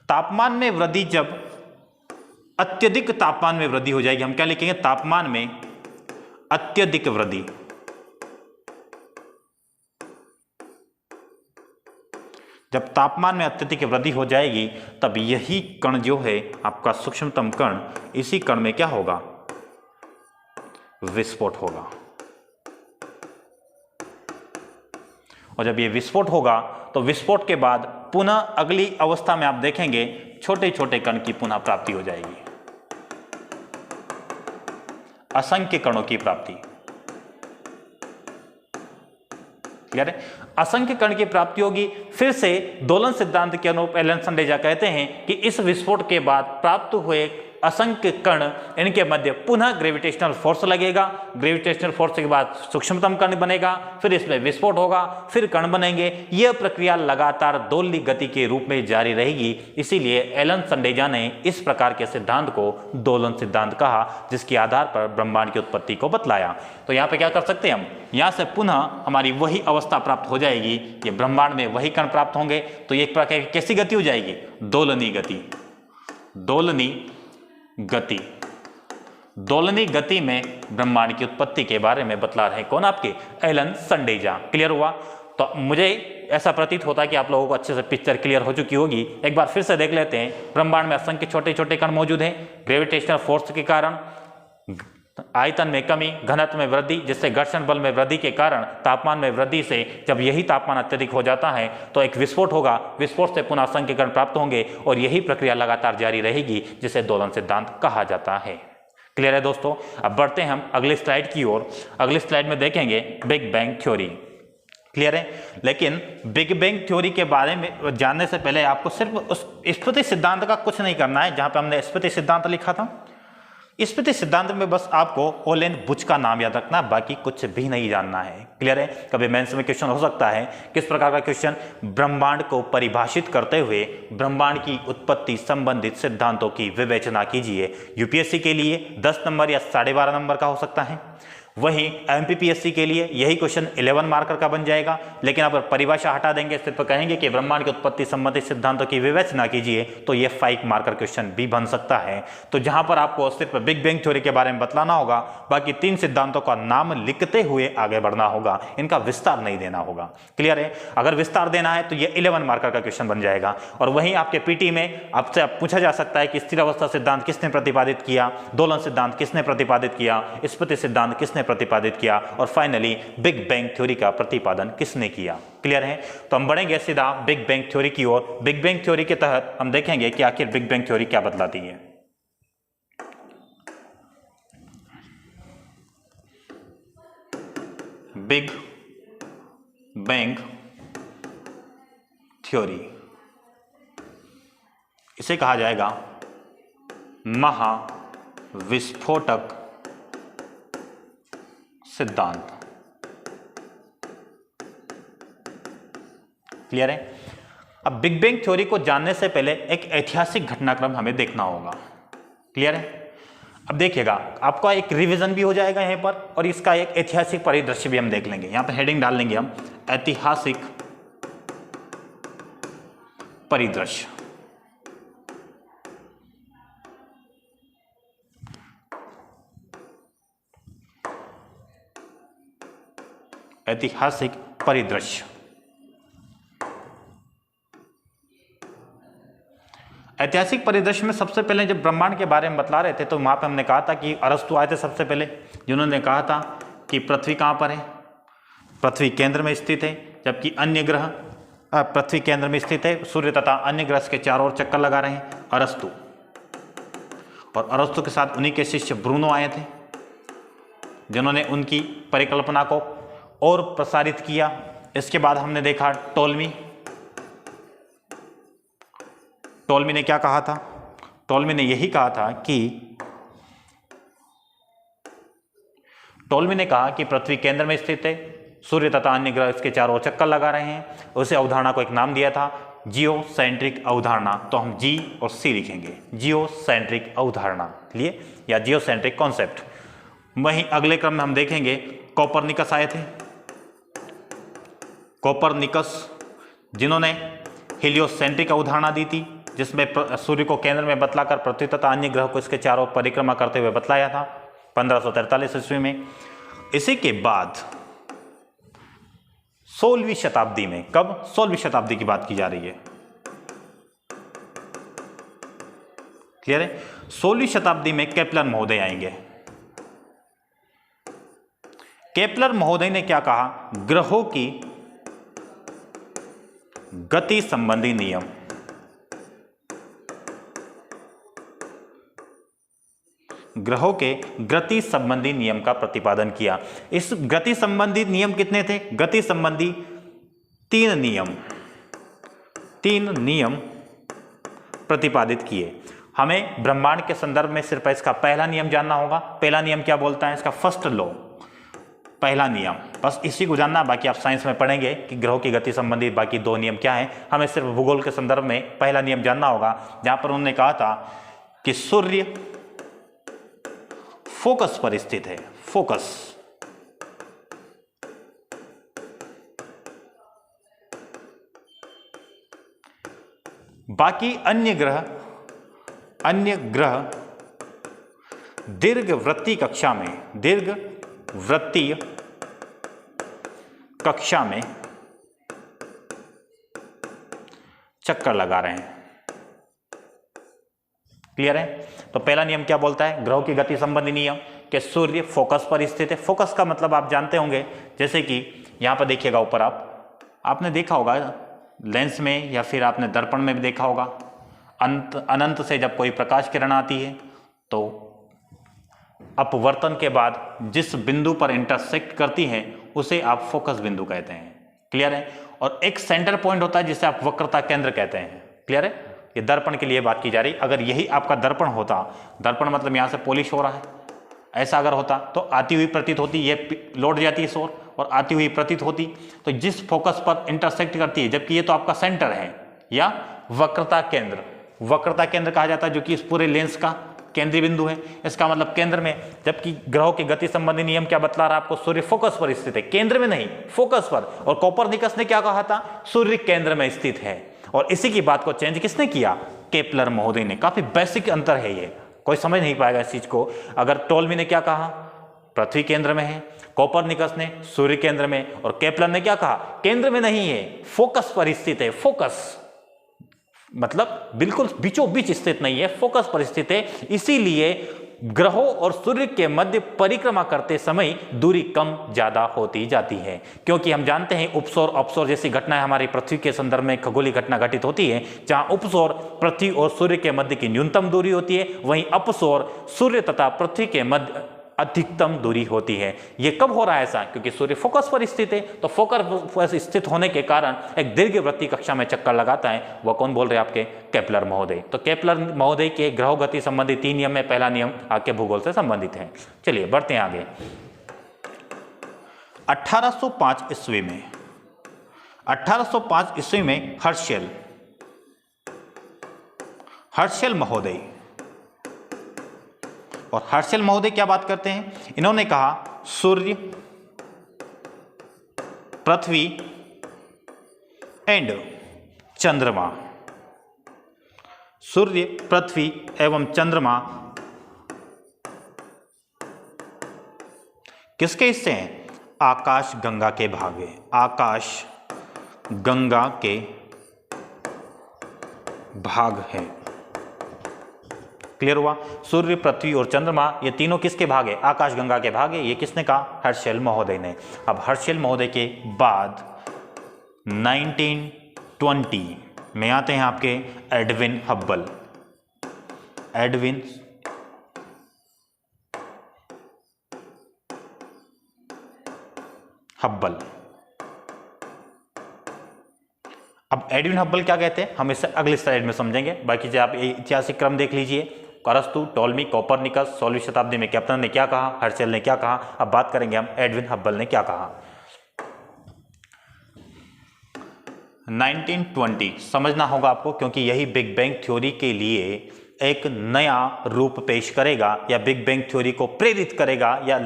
तापमान में वृद्धि, जब अत्यधिक तापमान में वृद्धि हो जाएगी, हम क्या लिखेंगे? तापमान में अत्यधिक वृद्धि। जब तापमान में अत्यधिक वृद्धि हो जाएगी तब यही कण जो है आपका सूक्ष्मतम कण, इसी कण में क्या होगा? विस्फोट होगा। और जब ये विस्फोट होगा तो विस्फोट के बाद पुनः अगली अवस्था में आप देखेंगे छोटे छोटे कण की पुनः प्राप्ति हो जाएगी, असंख्य कणों की प्राप्ति। क्लियर है? असंख्य कण की प्राप्ति होगी। फिर से दोलन सिद्धांत के अनुरूप एलन संडेजा कहते हैं कि इस विस्फोट के बाद प्राप्त हुए असंख्य कण, इनके मध्य पुनः ग्रेविटेशनल फोर्स लगेगा। ग्रेविटेशनल फोर्स के बाद सूक्ष्मतम कण बनेगा, फिर इसमें विस्फोट होगा, फिर कण बनेंगे। यह प्रक्रिया लगातार दोलनी गति के रूप में जारी रहेगी। इसीलिए एलन संडेजा ने इस प्रकार के सिद्धांत को दोलन सिद्धांत कहा, जिसके आधार पर ब्रह्मांड की उत्पत्ति को बतलाया। तो यहाँ पे क्या कर सकते हैं हम? यहाँ से पुनः हमारी वही अवस्था प्राप्त हो जाएगी, ये ब्रह्मांड में वही कण प्राप्त होंगे। तो एक प्रकार की कैसी गति हो जाएगी? दोलनी गति। दोलनी गति। दोलनी गति में ब्रह्मांड की उत्पत्ति के बारे में बतला रहे हैं कौन? आपके एलन संडेजा। क्लियर हुआ? तो मुझे ऐसा प्रतीत होता है कि आप लोगों को अच्छे से पिक्चर क्लियर हो चुकी होगी। एक बार फिर से देख लेते हैं। ब्रह्मांड में असंख्य छोटे छोटे कण मौजूद हैं। ग्रेविटेशनल फोर्स के कारण आयतन में कमी, घनत्व में वृद्धि, जिससे घर्षण बल में वृद्धि के कारण तापमान में वृद्धि से जब यही तापमान अत्यधिक हो जाता है तो एक विस्फोट होगा। विस्फोट से पुनः असंख्य कण प्राप्त होंगे और यही प्रक्रिया लगातार जारी रहेगी, जिसे दोलन सिद्धांत कहा जाता है। क्लियर है दोस्तों? अब बढ़ते हैं हम अगली स्लाइड की ओर। अगली स्लाइड में देखेंगे बिग बैंग थ्योरी। क्लियर है? लेकिन बिग बैंग थ्योरी के बारे में जानने से पहले आपको सिर्फ उस स्मृति सिद्धांत का कुछ नहीं करना है। जहां पे हमने स्मृति सिद्धांत लिखा था, स्मृति सिद्धांत में बस आपको ओलेन बुच का नाम याद रखना, बाकी कुछ भी नहीं जानना है। क्लियर है? कभी मेंस में क्वेश्चन हो सकता है। किस प्रकार का क्वेश्चन? ब्रह्मांड को परिभाषित करते हुए ब्रह्मांड की उत्पत्ति संबंधित सिद्धांतों की विवेचना कीजिए। यूपीएससी के लिए 10 नंबर या 12.5 नंबर का हो सकता है। वहीं एमपीपीएससी के लिए यही क्वेश्चन 11 मार्कर का बन जाएगा, लेकिन अगर परिभाषा हटा देंगे, सिर्फ कहेंगे कि ब्रह्मांड की उत्पत्ति संबंधी सिद्धांतों की विवेचना कीजिए, तो ये 5 मार्कर क्वेश्चन भी बन सकता है। तो जहां पर आपको सिर्फ बिग बैंग थ्योरी के बारे में बतलाना होगा, बाकी 3 सिद्धांतों का नाम लिखते हुए आगे बढ़ना होगा, इनका विस्तार नहीं देना होगा। क्लियर है? अगर विस्तार देना है तो ये 11 मार्कर का क्वेश्चन बन जाएगा। और वहीं आपके पीटी में आपसे पूछा जा सकता है कि स्थिर अवस्था सिद्धांत किसने प्रतिपादित किया, दोलन सिद्धांत किसने प्रतिपादित किया, स्फुति सिद्धांत किसने प्रतिपादित किया, और फाइनली बिग बैंग थ्योरी का प्रतिपादन किसने किया। क्लियर है? तो हम बढ़ेंगे सीधा बिग बैंग थ्योरी की ओर। बिग बैंग थ्योरी के तहत हम देखेंगे कि आखिर बिग बैंग थ्योरी क्या बतलाती है। बिग बैंग थ्योरी, इसे कहा जाएगा महाविस्फोटक सिद्धांत। क्लियर है? अब बिग बैंग थ्योरी को जानने से पहले एक ऐतिहासिक घटनाक्रम हमें देखना होगा। क्लियर है? अब देखिएगा, आपका एक रिवीजन भी हो जाएगा यहीं पर, और इसका एक ऐतिहासिक परिदृश्य भी हम देख लेंगे। यहां पर हेडिंग डाल लेंगे हम, ऐतिहासिक परिदृश्य। ऐतिहासिक परिदृश्य। ऐतिहासिक परिदृश्य में सबसे पहले जब ब्रह्मांड के बारे में बतला रहे थे, तो वहां पे हमने कहा था कि अरस्तु आए थे सबसे पहले, जिन्होंने कहा था कि पृथ्वी कहां पर है, पृथ्वी केंद्र में स्थित है, जबकि अन्य ग्रह पृथ्वी केंद्र में स्थित है, सूर्य तथा अन्य ग्रह के चारों ओर चक्कर लगा रहे हैं, अरस्तु। और अरस्तु के साथ उन्हीं के शिष्य ब्रूनो आए थे, जिन्होंने उनकी परिकल्पना को और प्रसारित किया। इसके बाद हमने देखा टोल्मी। टोल्मी ने क्या कहा था? टोल्मी ने यही कहा था कि टोल्मी ने कहा कि पृथ्वी केंद्र में स्थित है, सूर्य तथा अन्य ग्रह इसके चारों ओर चक्कर लगा रहे हैं। उसे अवधारणा को एक नाम दिया था, जियोसेंट्रिक अवधारणा। तो हम जी और सी लिखेंगे, जियोसेंट्रिक अवधारणा लिए या जियोसेंट्रिक कॉन्सेप्ट। वहीं अगले क्रम में हम देखेंगे कोपरनिकस आए थे। कोपरनिकस, जिन्होंने हेलियोसेंट्रिक अवधारणा दी थी, जिसमें सूर्य को केंद्र में बतलाकर पृथ्वी तथा अन्य ग्रह को इसके चारों परिक्रमा करते हुए बतलाया था 1543 ईस्वी में। इसी के बाद 16वीं शताब्दी में, कब? 16वीं शताब्दी की बात की जा रही है। क्लियर है? 16वीं शताब्दी में केपलर महोदय आएंगे। केपलर महोदय ने क्या कहा? ग्रहों की गति संबंधी नियम, ग्रहों के गति संबंधी नियम का प्रतिपादन किया। इस गति संबंधी नियम कितने थे? गति संबंधी 3 नियम प्रतिपादित किए। हमें ब्रह्मांड के संदर्भ में सिर्फ इसका पहला नियम जानना होगा। पहला नियम क्या बोलता है? इसका फर्स्ट लॉ, पहला नियम, बस इसी को जानना। बाकी आप साइंस में पढ़ेंगे कि ग्रहों की गति संबंधी बाकी 2 नियम क्या हैं। हमें सिर्फ भूगोल के संदर्भ में पहला नियम जानना होगा, जहां पर उन्होंने कहा था कि सूर्य फोकस पर स्थित है, फोकस। बाकी अन्य ग्रह दीर्घवृत्तीय कक्षा में चक्कर लगा रहे हैं। क्लियर है? तो पहला नियम क्या बोलता है? ग्रहों की गति संबंधी नियम कि सूर्य फोकस पर स्थित है। फोकस का मतलब आप जानते होंगे, जैसे कि यहां पर देखिएगा ऊपर, आपने देखा होगा लेंस में या फिर आपने दर्पण में भी देखा होगा, अनंत से जब कोई प्रकाश किरण आती है तो अपवर्तन के बाद जिस बिंदु पर इंटरसेक्ट करती है उसे आप फोकस बिंदु कहते हैं। क्लियर है? और एक सेंटर पॉइंट होता है जिसे आप वक्रता केंद्र कहते हैं। क्लियर है? ये दर्पण के लिए बात की जा रही। अगर यही आपका दर्पण होता, दर्पण मतलब यहां से पॉलिश हो रहा है, ऐसा अगर होता तो आती हुई प्रतीत होती, ये लौट जाती है सोर और आती हुई प्रतीत होती। तो जिस फोकस पर इंटरसेक्ट करती है, जबकि ये तो आपका सेंटर है या वक्रता केंद्र कहा जाता है, जो कि इस पूरे लेंस का केंद्रीय बिंदु है, इसका मतलब केंद्र में। जबकि ग्रहों की गति संबंधी नियम क्या बतला रहा है आपको? सूर्य फोकस पर स्थित है, केंद्र में नहीं, फोकस पर। और कोपरनिकस ने क्या कहा था? सूर्य केंद्र में स्थित है। और इसी की बात को चेंज किसने किया? केपलर महोदय ने। काफी बेसिक अंतर है ये, कोई समझ नहीं पाएगा इस चीज को। अगर टोल्मी ने क्या कहा? पृथ्वी केंद्र में है, कोपरनिकस ने सूर्य केंद्र में, और केपलर ने क्या कहा? केंद्र में नहीं है, फोकस पर स्थित है। फोकस मतलब बिल्कुल बीचों बीच स्थित नहीं है, फोकस पर स्थित है। इसीलिए ग्रहों और सूर्य के मध्य परिक्रमा करते समय दूरी कम ज्यादा होती जाती है, क्योंकि हम जानते हैं उपसौर अपसौर जैसी घटनाएं हमारी पृथ्वी के संदर्भ में खगोलीय घटना घटित होती है, जहां उपसौर पृथ्वी और सूर्य के मध्य की न्यूनतम दूरी होती है, वहीं अपसौर सूर्य तथा पृथ्वी के मध्य अधिकतम दूरी होती है। यह कब हो रहा है ऐसा? क्योंकि सूर्य फोकस पर स्थित है, तो फोकस पर स्थित होने के कारण एक दीर्घवृत्तीय कक्षा में चक्कर लगाता है। वह कौन बोल रहे हैं? आपके केपलर महोदय। तो केपलर महोदय के ग्रह गति संबंधी 3 नियम में पहला नियम आपके भूगोल से संबंधित है। चलिए बढ़ते हैं आगे। 1805 ईस्वी में 1805 ईस्वी में हर्शेल महोदय, और हर्शेल महोदय क्या बात करते हैं? इन्होंने कहा सूर्य, पृथ्वी एंड चंद्रमा, सूर्य, पृथ्वी एवं चंद्रमा किसके हिस्से हैं? आकाश गंगा के भाग है। आकाश गंगा के भाग है। क्लियर हुआ? सूर्य, पृथ्वी और चंद्रमा ये तीनों किसके भाग है? आकाश गंगा के भाग है। ये किसने कहा? हर्शेल महोदय ने। अब हर्शेल महोदय के बाद 1920 में आते हैं आपके एडविन हब्बल। Edwin Hubble. अब एडविन हब्बल क्या कहते हैं हम इसे अगली स्लाइड में समझेंगे। बाकी जो आप ऐतिहासिक क्रम देख लीजिए, अरस्तु, टोल्मी, कोपरनिकस, 16वीं शताब्दी में केपलर ने क्या कहा, हर्शेल ने क्या कहा। अब बात करेंगे हम एडविन हब्बल ने क्या कहा। 1920 समझना होगा आपको, क्योंकि यही बिग बैंग थ्योरी के लिए एक नया रूप पेश करेगा, या बिग बैंग थ्योरी को प्रेरित करेगा, या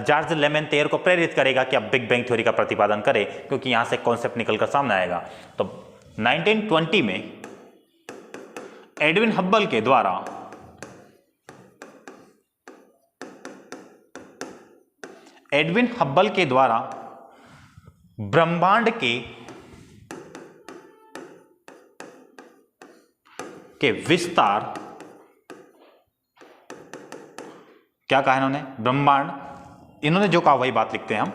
जॉर्ज लेमेंतेयर को प्रेरित करेगा कि अब बिग बैंग थ्योरी का प्रतिपादन करे, क्योंकि यहां से कॉन्सेप्ट निकलकर सामने आएगा। तो 1920 में एडविन हब्बल के द्वारा ब्रह्मांड के विस्तार, क्या कहा इन्होंने? ब्रह्मांड, इन्होंने जो कहा वही बात लिखते हैं हम।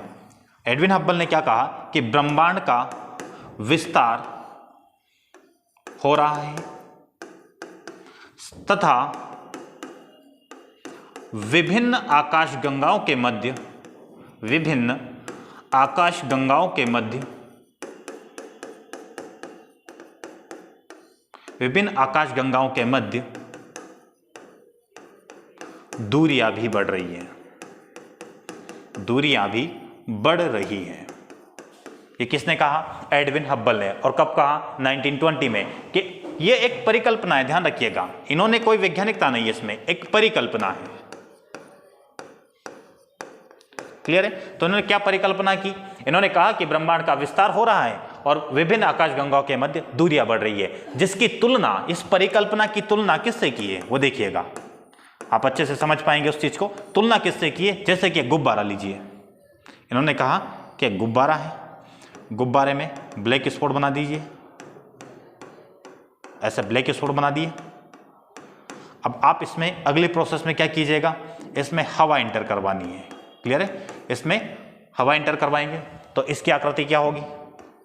एडविन हब्बल ने क्या कहा कि ब्रह्मांड का विस्तार हो रहा है तथा विभिन्न आकाशगंगाओं के मध्य दूरियां भी बढ़ रही हैं। ये किसने कहा? एडविन हब्बल ने। और कब कहा? 1920 में। कि ये एक परिकल्पना है, ध्यान रखिएगा, इन्होंने कोई वैज्ञानिकता नहीं है इसमें, एक परिकल्पना है। क्लियर है? तो इन्होंने क्या परिकल्पना की? इन्होंने कहा कि ब्रह्मांड का विस्तार हो रहा है और विभिन्न आकाशगंगाओं के मध्य दूरियां बढ़ रही है, जिसकी तुलना, इस परिकल्पना की तुलना किससे की है वो देखिएगा, आप अच्छे से समझ पाएंगे उस चीज को। तुलना किससे की है? जैसे कि गुब्बारा लीजिए, इन्होंने कहा कि गुब्बारा है, गुब्बारे में ब्लैक स्पॉट बना दीजिए, ऐसे ब्लैक स्पॉट बना दिए। अब आप इसमें अगले प्रोसेस में क्या कीजिएगा? इसमें हवा इंटर करवानी है। क्लियर है? इसमें हवा इंटर करवाएंगे तो इसकी आकृति क्या होगी?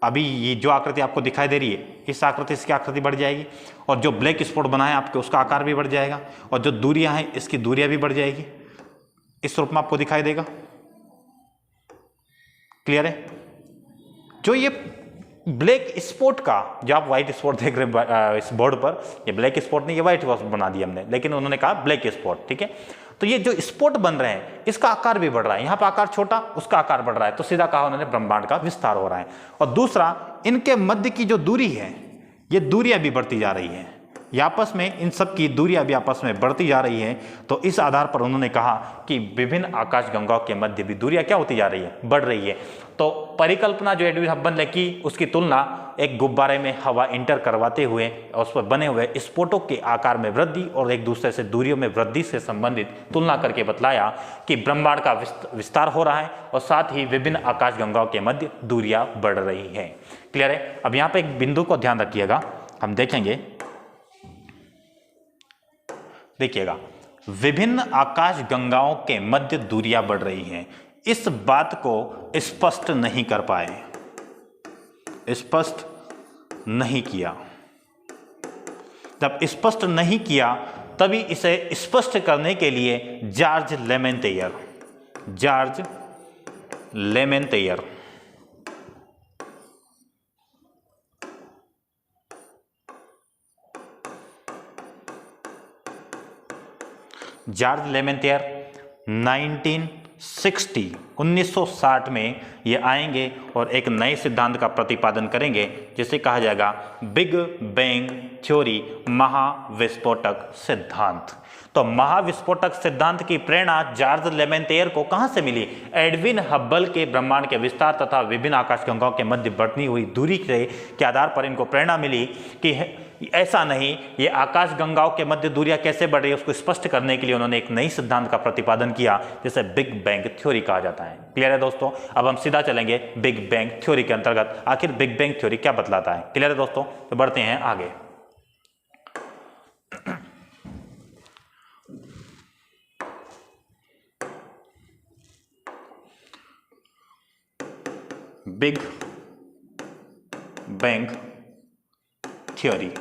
अभी ये जो आकृति आपको दिखाई दे रही है, इस आकृति से आकृति बढ़ जाएगी, और जो ब्लैक स्पॉट बना है आपके उसका आकार भी बढ़ जाएगा, और जो दूरियां हैं इसकी दूरियां भी बढ़ जाएगी, इस रूप में आपको दिखाई देगा। क्लियर है? जो ये ब्लैक स्पॉट का, जो आप व्हाइट स्पॉट देख रहे हैं इस बोर्ड पर, ये ब्लैक स्पॉट नहीं, ये व्हाइट स्पॉट बना दिया हमने, लेकिन उन्होंने कहा ब्लैक स्पॉट। ठीक है? तो ये जो स्पॉट बन रहे हैं इसका आकार भी बढ़ रहा है, यहां पर आकार छोटा, उसका आकार बढ़ रहा है, तो सीधा कहा उन्होंने ब्रह्मांड का विस्तार हो रहा है। और दूसरा, इनके मध्य की जो दूरी है, ये दूरियां भी बढ़ती जा रही है, ये आपस में इन सब की दूरियां भी आपस में बढ़ती जा रही है। तो इस आधार पर उन्होंने कहा कि विभिन्न आकाशगंगाओं के मध्य भी दूरियां क्या होती जा रही है, बढ़ रही है। तो परिकल्पना जो एडविन हबल ने की उसकी तुलना एक गुब्बारे में हवा इंटर करवाते हुए और उस पर बने हुए स्फोटों के आकार में वृद्धि और एक दूसरे से दूरियों में वृद्धि से संबंधित तुलना करके बतलाया कि ब्रह्मांड का विस्तार हो रहा है और साथ ही विभिन्न आकाशगंगाओं के मध्य दूरियां बढ़ रही हैं। क्लियर है। अब यहाँ पे एक बिंदु को ध्यान रखिएगा, हम देखेंगे, देखिएगा, विभिन्न आकाशगंगाओं के मध्य दूरियां बढ़ रही हैं। इस बात को स्पष्ट नहीं कर पाए, स्पष्ट नहीं किया। जब स्पष्ट नहीं किया तभी इसे स्पष्ट करने के लिए जॉर्ज लेमेंटियर 1960 में ये आएंगे और एक नए सिद्धांत का प्रतिपादन करेंगे जिसे कहा जाएगा बिग बैंग थ्योरी, महाविस्फोटक सिद्धांत। तो महाविस्फोटक सिद्धांत की प्रेरणा जॉर्ज लेमेंटियर को कहां से मिली? एडविन हब्बल के ब्रह्मांड के विस्तार तथा विभिन्न आकाशगंगाओं के मध्य बढ़ती हुई दूरी के आधार पर इनको प्रेरणा मिली कि ऐसा नहीं, ये आकाशगंगाओं के मध्य दूरियां कैसे बढ़ रही है उसको स्पष्ट करने के लिए उन्होंने एक नई सिद्धांत का प्रतिपादन किया जिसे बिग बैंग थ्योरी कहा जाता है। क्लियर है दोस्तों। अब हम सीधा चलेंगे बिग बैंग थ्योरी के अंतर्गत, आखिर बिग बैंग थ्योरी क्या बतलाता है। क्लियर है दोस्तों, तो बढ़ते हैं आगे। बिग बैंग थ्योरी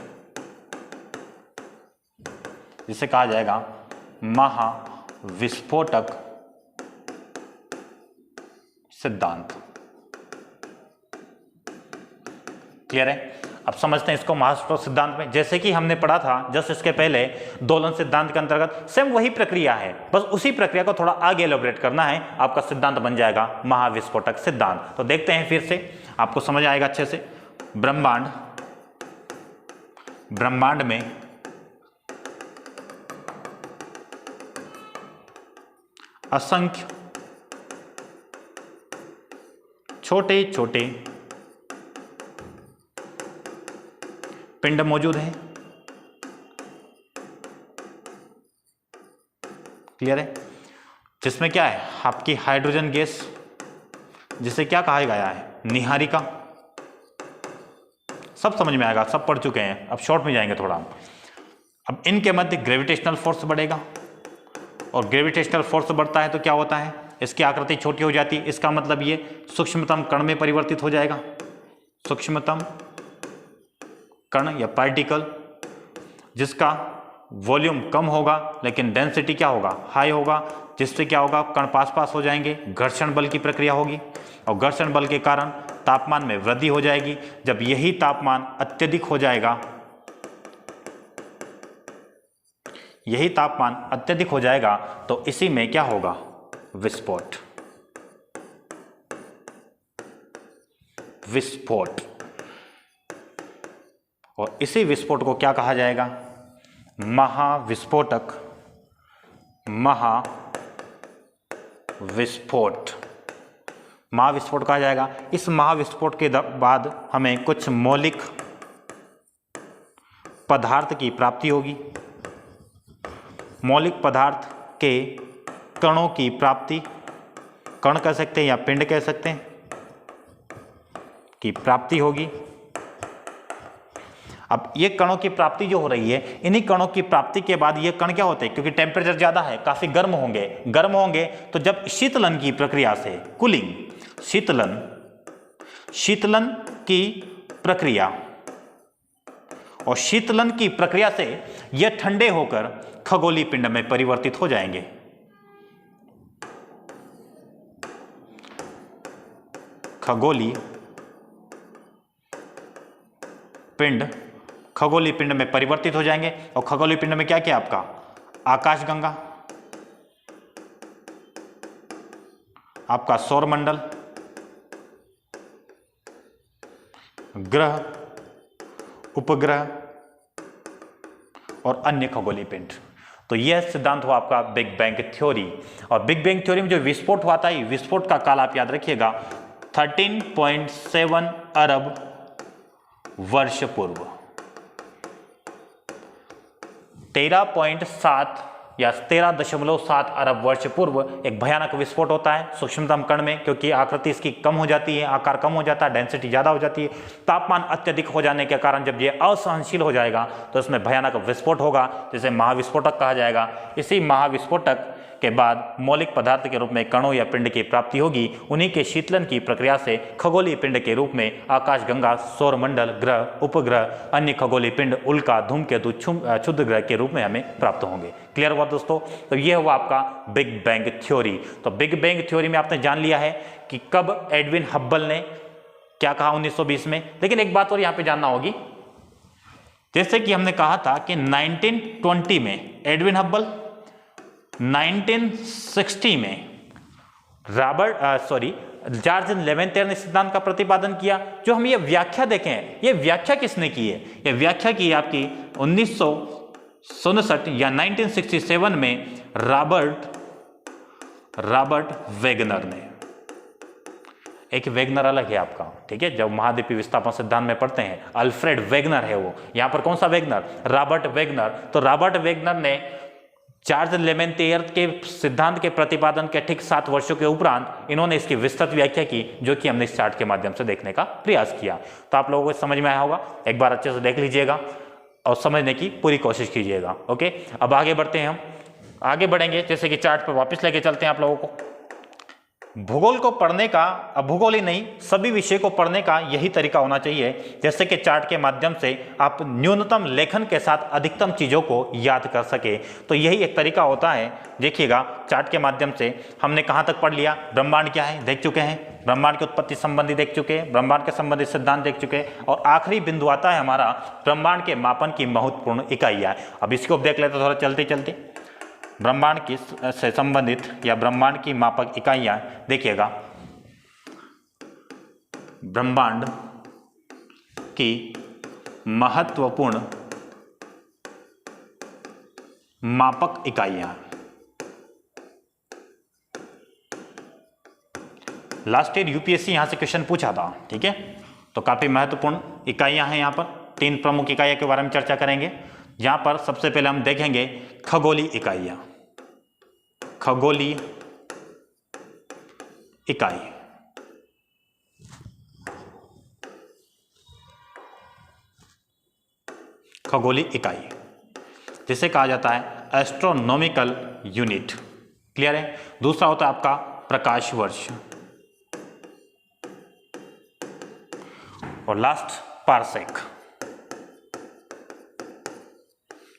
जिसे कहा जाएगा महाविस्फोटक सिद्धांत। क्लियर है। अब समझते हैं इसको महाविस्फोटक सिद्धांत में। जैसे कि हमने पढ़ा था जस्ट इसके पहले दोलन सिद्धांत के अंतर्गत सेम वही प्रक्रिया है, बस उसी प्रक्रिया को थोड़ा आगे एलोबरेट करना है, आपका सिद्धांत बन जाएगा महाविस्फोटक सिद्धांत। तो देखते हैं फिर से, आपको समझ आएगा अच्छे से। ब्रह्मांड में असंख्य छोटे छोटे पिंड मौजूद हैं। क्लियर है। जिसमें क्या है, आपकी हाइड्रोजन गैस, जिसे क्या कहा गया है, निहारिका। सब समझ में आएगा, सब पढ़ चुके हैं, अब शॉर्ट में जाएंगे थोड़ा। अब इनके मध्य ग्रेविटेशनल फोर्स बढ़ेगा और ग्रेविटेशनल फोर्स बढ़ता है तो क्या होता है, इसकी आकृति छोटी हो जाती है। इसका मतलब ये सूक्ष्मतम कण में परिवर्तित हो जाएगा। सूक्ष्मतम कण या पार्टिकल जिसका वॉल्यूम कम होगा लेकिन डेंसिटी क्या होगा, हाई होगा, जिससे क्या होगा, कण पास पास हो जाएंगे। घर्षण बल की प्रक्रिया होगी और घर्षण बल के कारण तापमान में वृद्धि हो जाएगी। जब यही तापमान अत्यधिक हो जाएगा, यही तापमान अत्यधिक हो जाएगा तो इसी में क्या होगा, विस्फोट। विस्फोट। और इसी विस्फोट को क्या कहा जाएगा, महाविस्फोटक। महाविस्फोट, महाविस्फोट कहा जाएगा। इस महाविस्फोट के बाद हमें कुछ मौलिक पदार्थ की प्राप्ति होगी। मौलिक पदार्थ के कणों की प्राप्ति, कण कह सकते हैं या पिंड कह सकते हैं, की प्राप्ति होगी। अब ये कणों की प्राप्ति जो हो रही है, इन्हीं कणों की प्राप्ति के बाद ये कण क्या होते हैं, क्योंकि टेम्परेचर ज्यादा है, काफी गर्म होंगे तो जब शीतलन की प्रक्रिया से, कूलिंग, शीतलन की प्रक्रिया, और शीतलन की प्रक्रिया से ये ठंडे होकर खगोलीय पिंड में परिवर्तित हो जाएंगे। खगोलीय पिंड में परिवर्तित हो जाएंगे। और खगोलीय पिंड में क्या क्या आपका, आकाशगंगा, आपका सौरमंडल, ग्रह, उपग्रह, और अन्य खगोलीय पिंड। तो यह सिद्धांत हुआ आपका बिग बैंग थ्योरी। और बिग बैंग थ्योरी में जो विस्फोट हुआ था, विस्फोट का काल आप याद रखिएगा 13.7 अरब वर्ष पूर्व, 13.7 या 13.7 अरब वर्ष पूर्व एक भयानक विस्फोट होता है सूक्ष्मतम कण में, क्योंकि आकृति इसकी कम हो जाती है, आकार कम हो जाता है, डेंसिटी ज़्यादा हो जाती है। तापमान अत्यधिक हो जाने के कारण जब ये असहनशील हो जाएगा तो इसमें भयानक विस्फोट होगा, जिसे महाविस्फोटक कहा जाएगा। इसी महाविस्फोटक के बाद मौलिक पदार्थ के रूप में कणों या पिंड की प्राप्ति होगी। उन्हीं के शीतलन की प्रक्रिया से खगोलीय पिंड के रूप में आकाशगंगा, सौरमंडल, ग्रह, उपग्रह, अन्य खगोलीय पिंड, उल्का, धूमकेतु, क्षुद्र ग्रह के रूप में हमें प्राप्त होंगे। क्लियर हुआ दोस्तों? तो यह हुआ आपका बिग बैंग थ्योरी। तो बिग बैंग थ्योरी में आपने जान लिया है कि कब एडविन हब्बल ने क्या कहा 1920 में। लेकिन एक बात और यहां पर जानना होगी, जैसे कि हमने कहा था कि 1920 में एडविन हब्बल, 1960 में जॉर्ज लेवेंथियर ने सिद्धांत का प्रतिपादन किया। जो हम ये व्याख्या देखें, ये व्याख्या किसने की है? ये व्याख्या की आपकी 1967 या 1967 में रॉबर्ट वेगनर ने। एक वेगनर अलग है आपका, ठीक है, जब महाद्वीपीय विस्थापन सिद्धांत में पढ़ते हैं अल्फ्रेड वेगनर है वो। यहां पर कौन सा वेगनर? Robert Wegener. तो रॉबर्ट वेगनर ने जॉर्ज लेवेंथियर के सिद्धांत के प्रतिपादन के ठीक 7 वर्षों के उपरांत इन्होंने इसकी विस्तृत व्याख्या की, जो कि हमने इस चार्ट के माध्यम से देखने का प्रयास किया। तो आप लोगों को समझ में आया होगा, एक बार अच्छे से देख लीजिएगा और समझने की पूरी कोशिश कीजिएगा। ओके, अब आगे बढ़ते हैं, हम आगे बढ़ेंगे। जैसे कि चार्ट पर वापस लेके चलते हैं आप लोगों को। भूगोल को पढ़ने का, अब भूगोल ही नहीं सभी विषय को पढ़ने का यही तरीका होना चाहिए, जैसे कि चार्ट के माध्यम से आप न्यूनतम लेखन के साथ अधिकतम चीज़ों को याद कर सके। तो यही एक तरीका होता है। देखिएगा चार्ट के माध्यम से हमने कहाँ तक पढ़ लिया। ब्रह्मांड क्या है देख चुके हैं, ब्रह्मांड की उत्पत्ति संबंधी देख चुके हैं, ब्रह्मांड के संबंधित सिद्धांत देख चुके हैं, और आखिरी बिंदु आता है हमारा ब्रह्मांड के मापन की महत्वपूर्ण इकाइयाँ। अब इसको देख लेते थोड़ा चलते चलते। ब्रह्मांड की से संबंधित या ब्रह्मांड की मापक इकाइयां देखिएगा। ब्रह्मांड की महत्वपूर्ण मापक इकाइयां, लास्ट ईयर यूपीएससी यहां से क्वेश्चन पूछा था, ठीक है। तो काफी महत्वपूर्ण इकाइयां हैं। यहां पर 3 प्रमुख इकाइयों के बारे में चर्चा करेंगे। यहां पर सबसे पहले हम देखेंगे खगोलीय इकाइयां। खगोलीय इकाई, खगोलीय इकाई जिसे कहा जाता है एस्ट्रोनॉमिकल यूनिट। क्लियर है? दूसरा होता है आपका प्रकाश वर्ष, और लास्ट पारसेक।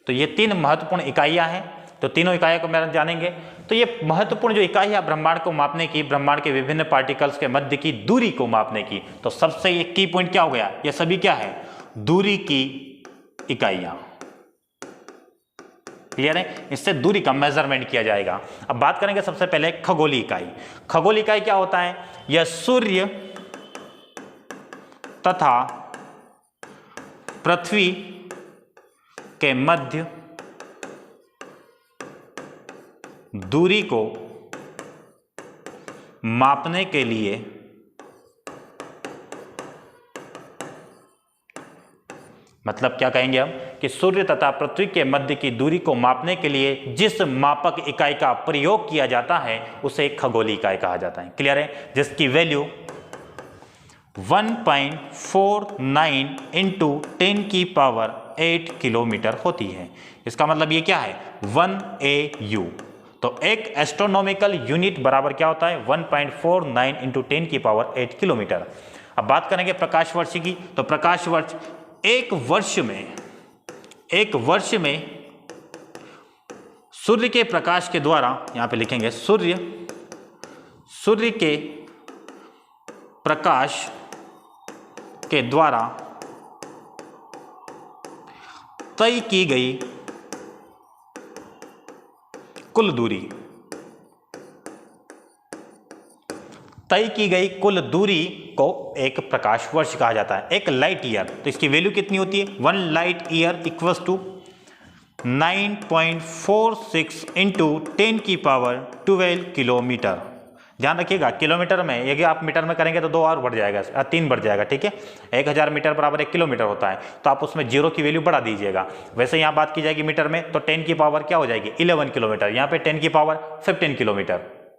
तो ये 3 महत्वपूर्ण इकाइयां हैं। तो तीनों इकाइयों को मेरा जानेंगे। तो ये महत्वपूर्ण जो इकाई है ब्रह्मांड को मापने की, ब्रह्मांड के विभिन्न पार्टिकल्स के मध्य की दूरी को मापने की, तो सबसे एक की पॉइंट क्या हो गया? ये सभी क्या है? दूरी की इकाइयां। क्लियर है? इससे दूरी का मेजरमेंट किया जाएगा। अब बात करेंगे सबसे पहले खगोलीय इकाई। खगोलीय इकाई क्या होता है? यह सूर्य तथा पृथ्वी के मध्य दूरी को मापने के लिए मतलब क्या कहेंगे हम कि सूर्य तथा पृथ्वी के मध्य की दूरी को मापने के लिए जिस मापक इकाई का प्रयोग किया जाता है उसे खगोलीय इकाई कहा जाता है। क्लियर है? जिसकी वैल्यू 1.49 इंटू 10⁸ किलोमीटर होती है। इसका मतलब ये क्या है? 1 AU। तो एक एस्ट्रोनॉमिकल यूनिट बराबर क्या होता है? 1.49 इंटू 10⁸ किलोमीटर। अब बात करेंगे प्रकाश वर्ष की। तो प्रकाश वर्ष एक वर्ष में सूर्य के प्रकाश के द्वारा, यहां पे लिखेंगे सूर्य के प्रकाश के द्वारा तय की गई कुल दूरी, को एक प्रकाश वर्ष कहा जाता है। एक लाइट ईयर, तो इसकी वैल्यू कितनी होती है? 1 light year equals to 9.46 into 10 की पावर 12 किलोमीटर। ध्यान रखिएगा किलोमीटर में, यदि आप मीटर में करेंगे तो 2 और बढ़ जाएगा, 3 बढ़ जाएगा, ठीक है। 1000 मीटर बराबर 1 किलोमीटर होता है, तो आप उसमें 0 की वैल्यू बढ़ा दीजिएगा। वैसे यहाँ बात की जाएगी मीटर में, तो 10 की पावर क्या हो जाएगी 11 किलोमीटर, यहाँ पे 10 की पावर 15 किलोमीटर।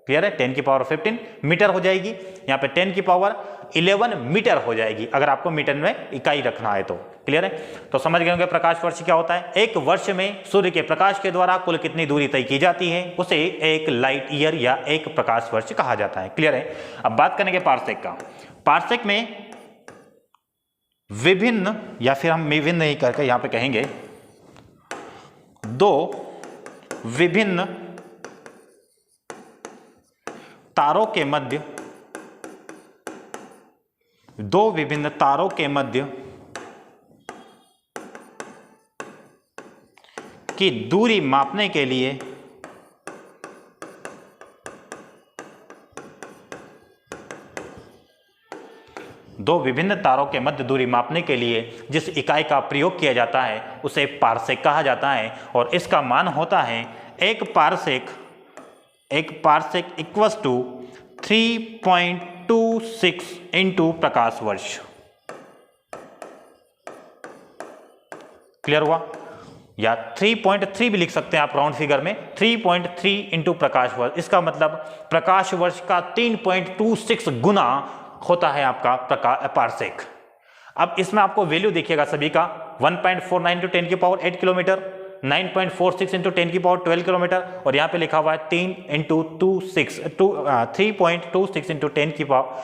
क्लियर है, 10 की पावर 15 मीटर हो जाएगी, यहाँ पे 10 की पावर 11 मीटर हो जाएगी, अगर आपको मीटर में इकाई रखना है तो। क्लियर है, तो समझ गए होंगे प्रकाश वर्ष क्या होता है। एक वर्ष में सूर्य के प्रकाश के द्वारा कुल कितनी दूरी तय की जाती है, उसे एक लाइट ईयर या एक प्रकाश वर्ष कहा जाता है। क्लियर है, अब बात करेंगे पार्सेक का। पार्सेक में विभिन्न, या फिर हम विभिन्न नहीं करके यहां पे कहेंगे 2 विभिन्न तारों के मध्य, 2 विभिन्न तारों के मध्य की दूरी मापने के लिए दो विभिन्न तारों के मध्य दूरी मापने के लिए जिस इकाई का प्रयोग किया जाता है उसे पार्सेक कहा जाता है, और इसका मान होता है एक पार्सेक इक्वल्स टू 3.26 इंटू प्रकाश वर्ष। क्लियर हुआ, या 3.3 भी लिख सकते हैं आप राउंड फिगर में, 3.3 इंटू प्रकाश वर्ष। इसका मतलब प्रकाश वर्ष का 3.26 गुना होता है आपका पार्सेक। अब इसमें आपको वैल्यू देखिएगा सभी का, 1.49 इंटू 10 की पावर 8 किलोमीटर, 9.46 इंटू 10 की पावर 12 किलोमीटर, और यहाँ पे लिखा हुआ है 3.26 इंटू 10 की पावर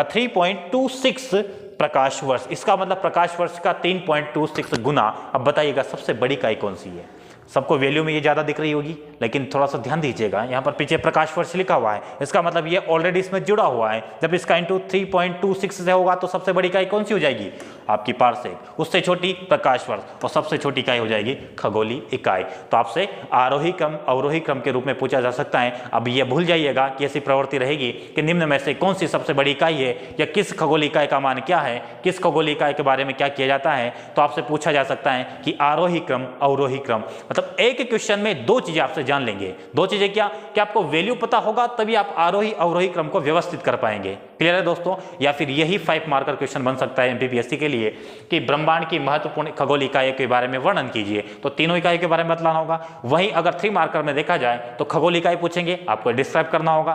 3.26 प्रकाश वर्ष। इसका मतलब प्रकाश वर्ष का 3.26 गुना। अब बताइएगा सबसे बड़ी इकाई कौन सी है। सबको वैल्यू में ये ज्यादा दिख रही होगी, लेकिन थोड़ा सा ध्यान दीजिएगा, यहाँ पर पीछे प्रकाश वर्ष लिखा हुआ है, इसका मतलब ये ऑलरेडी इसमें जुड़ा हुआ है। जब इसका इंटू 3.26 से होगा तो सबसे बड़ी इकाई कौन सी हो जाएगी आपकी पार्सेक, उससे छोटी प्रकाश वर्ष, और सबसे छोटी इकाई हो जाएगी खगोली इकाई। तो आपसे आरोही क्रम अवरोही क्रम के रूप में पूछा जा सकता है। अब ये भूल जाइएगा कि ऐसी प्रवृत्ति रहेगी कि निम्न में से कौन सी सबसे बड़ी इकाई है, या किस खगोली इकाई का मान क्या है, किस खगोली इकाई के बारे में क्या किया जाता है। तो आपसे पूछा जा सकता है कि आरोही क्रम अवरोही क्रम, मतलब एक क्वेश्चन में 2 चीजें आपसे जान लेंगे। 2 चीजें क्या, कि आपको वैल्यू पता होगा तभी आप आरोही अवरोही क्रम को व्यवस्थित कर पाएंगे। क्लियर है दोस्तों, या फिर यही 5 मार्कर क्वेश्चन बन सकता है एमपीपीएससी के लिए कि ब्रह्मांड की महत्वपूर्ण खगोल इकाइयों के बारे में वर्णन कीजिए, तो तीनों इकाई के बारे में बतलाना होगा। वहीं अगर 3 मार्कर में देखा जाए तो खगोल इकाई पूछेंगे, आपको डिस्क्राइब करना होगा।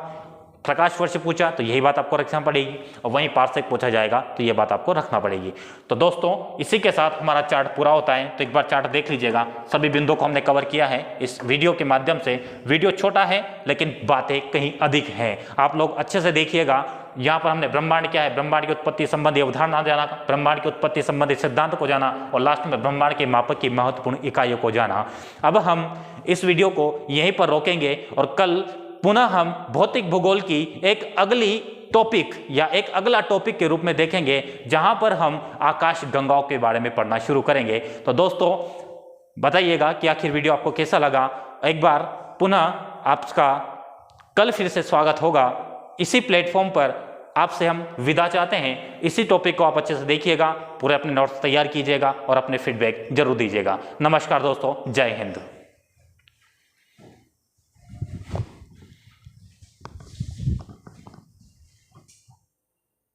प्रकाश वर्ष पूछा तो यही बात आपको रखना पड़ेगी, और वहीं पार्सेक पूछा जाएगा तो ये बात आपको रखना पड़ेगी। तो दोस्तों इसी के साथ हमारा चार्ट पूरा होता है, तो एक बार चार्ट देख लीजिएगा। सभी बिंदुओं को हमने कवर किया है इस वीडियो के माध्यम से। वीडियो छोटा है लेकिन बातें कहीं अधिक हैं, आप लोग अच्छे से देखिएगा। यहाँ पर हमने ब्रह्मांड क्या है, ब्रह्मांड की उत्पत्ति संबंधी अवधारणा जाना, ब्रह्मांड की उत्पत्ति संबंधी सिद्धांत को जाना, और लास्ट में ब्रह्मांड के मापक की महत्वपूर्ण इकाइयों को जाना। अब हम इस वीडियो को यहीं पर रोकेंगे, और कल पुनः हम भौतिक भूगोल की एक अगली टॉपिक या एक अगला टॉपिक के रूप में देखेंगे, जहां पर हम आकाश गंगाओं के बारे में पढ़ना शुरू करेंगे। तो दोस्तों बताइएगा कि आखिर वीडियो आपको कैसा लगा। एक बार पुनः आपका कल फिर से स्वागत होगा इसी प्लेटफॉर्म पर। आपसे हम विदा चाहते हैं। इसी टॉपिक को आप अच्छे से देखिएगा, पूरे अपने नोट्स तैयार कीजिएगा और अपने फीडबैक जरूर दीजिएगा। नमस्कार दोस्तों, जय हिंद।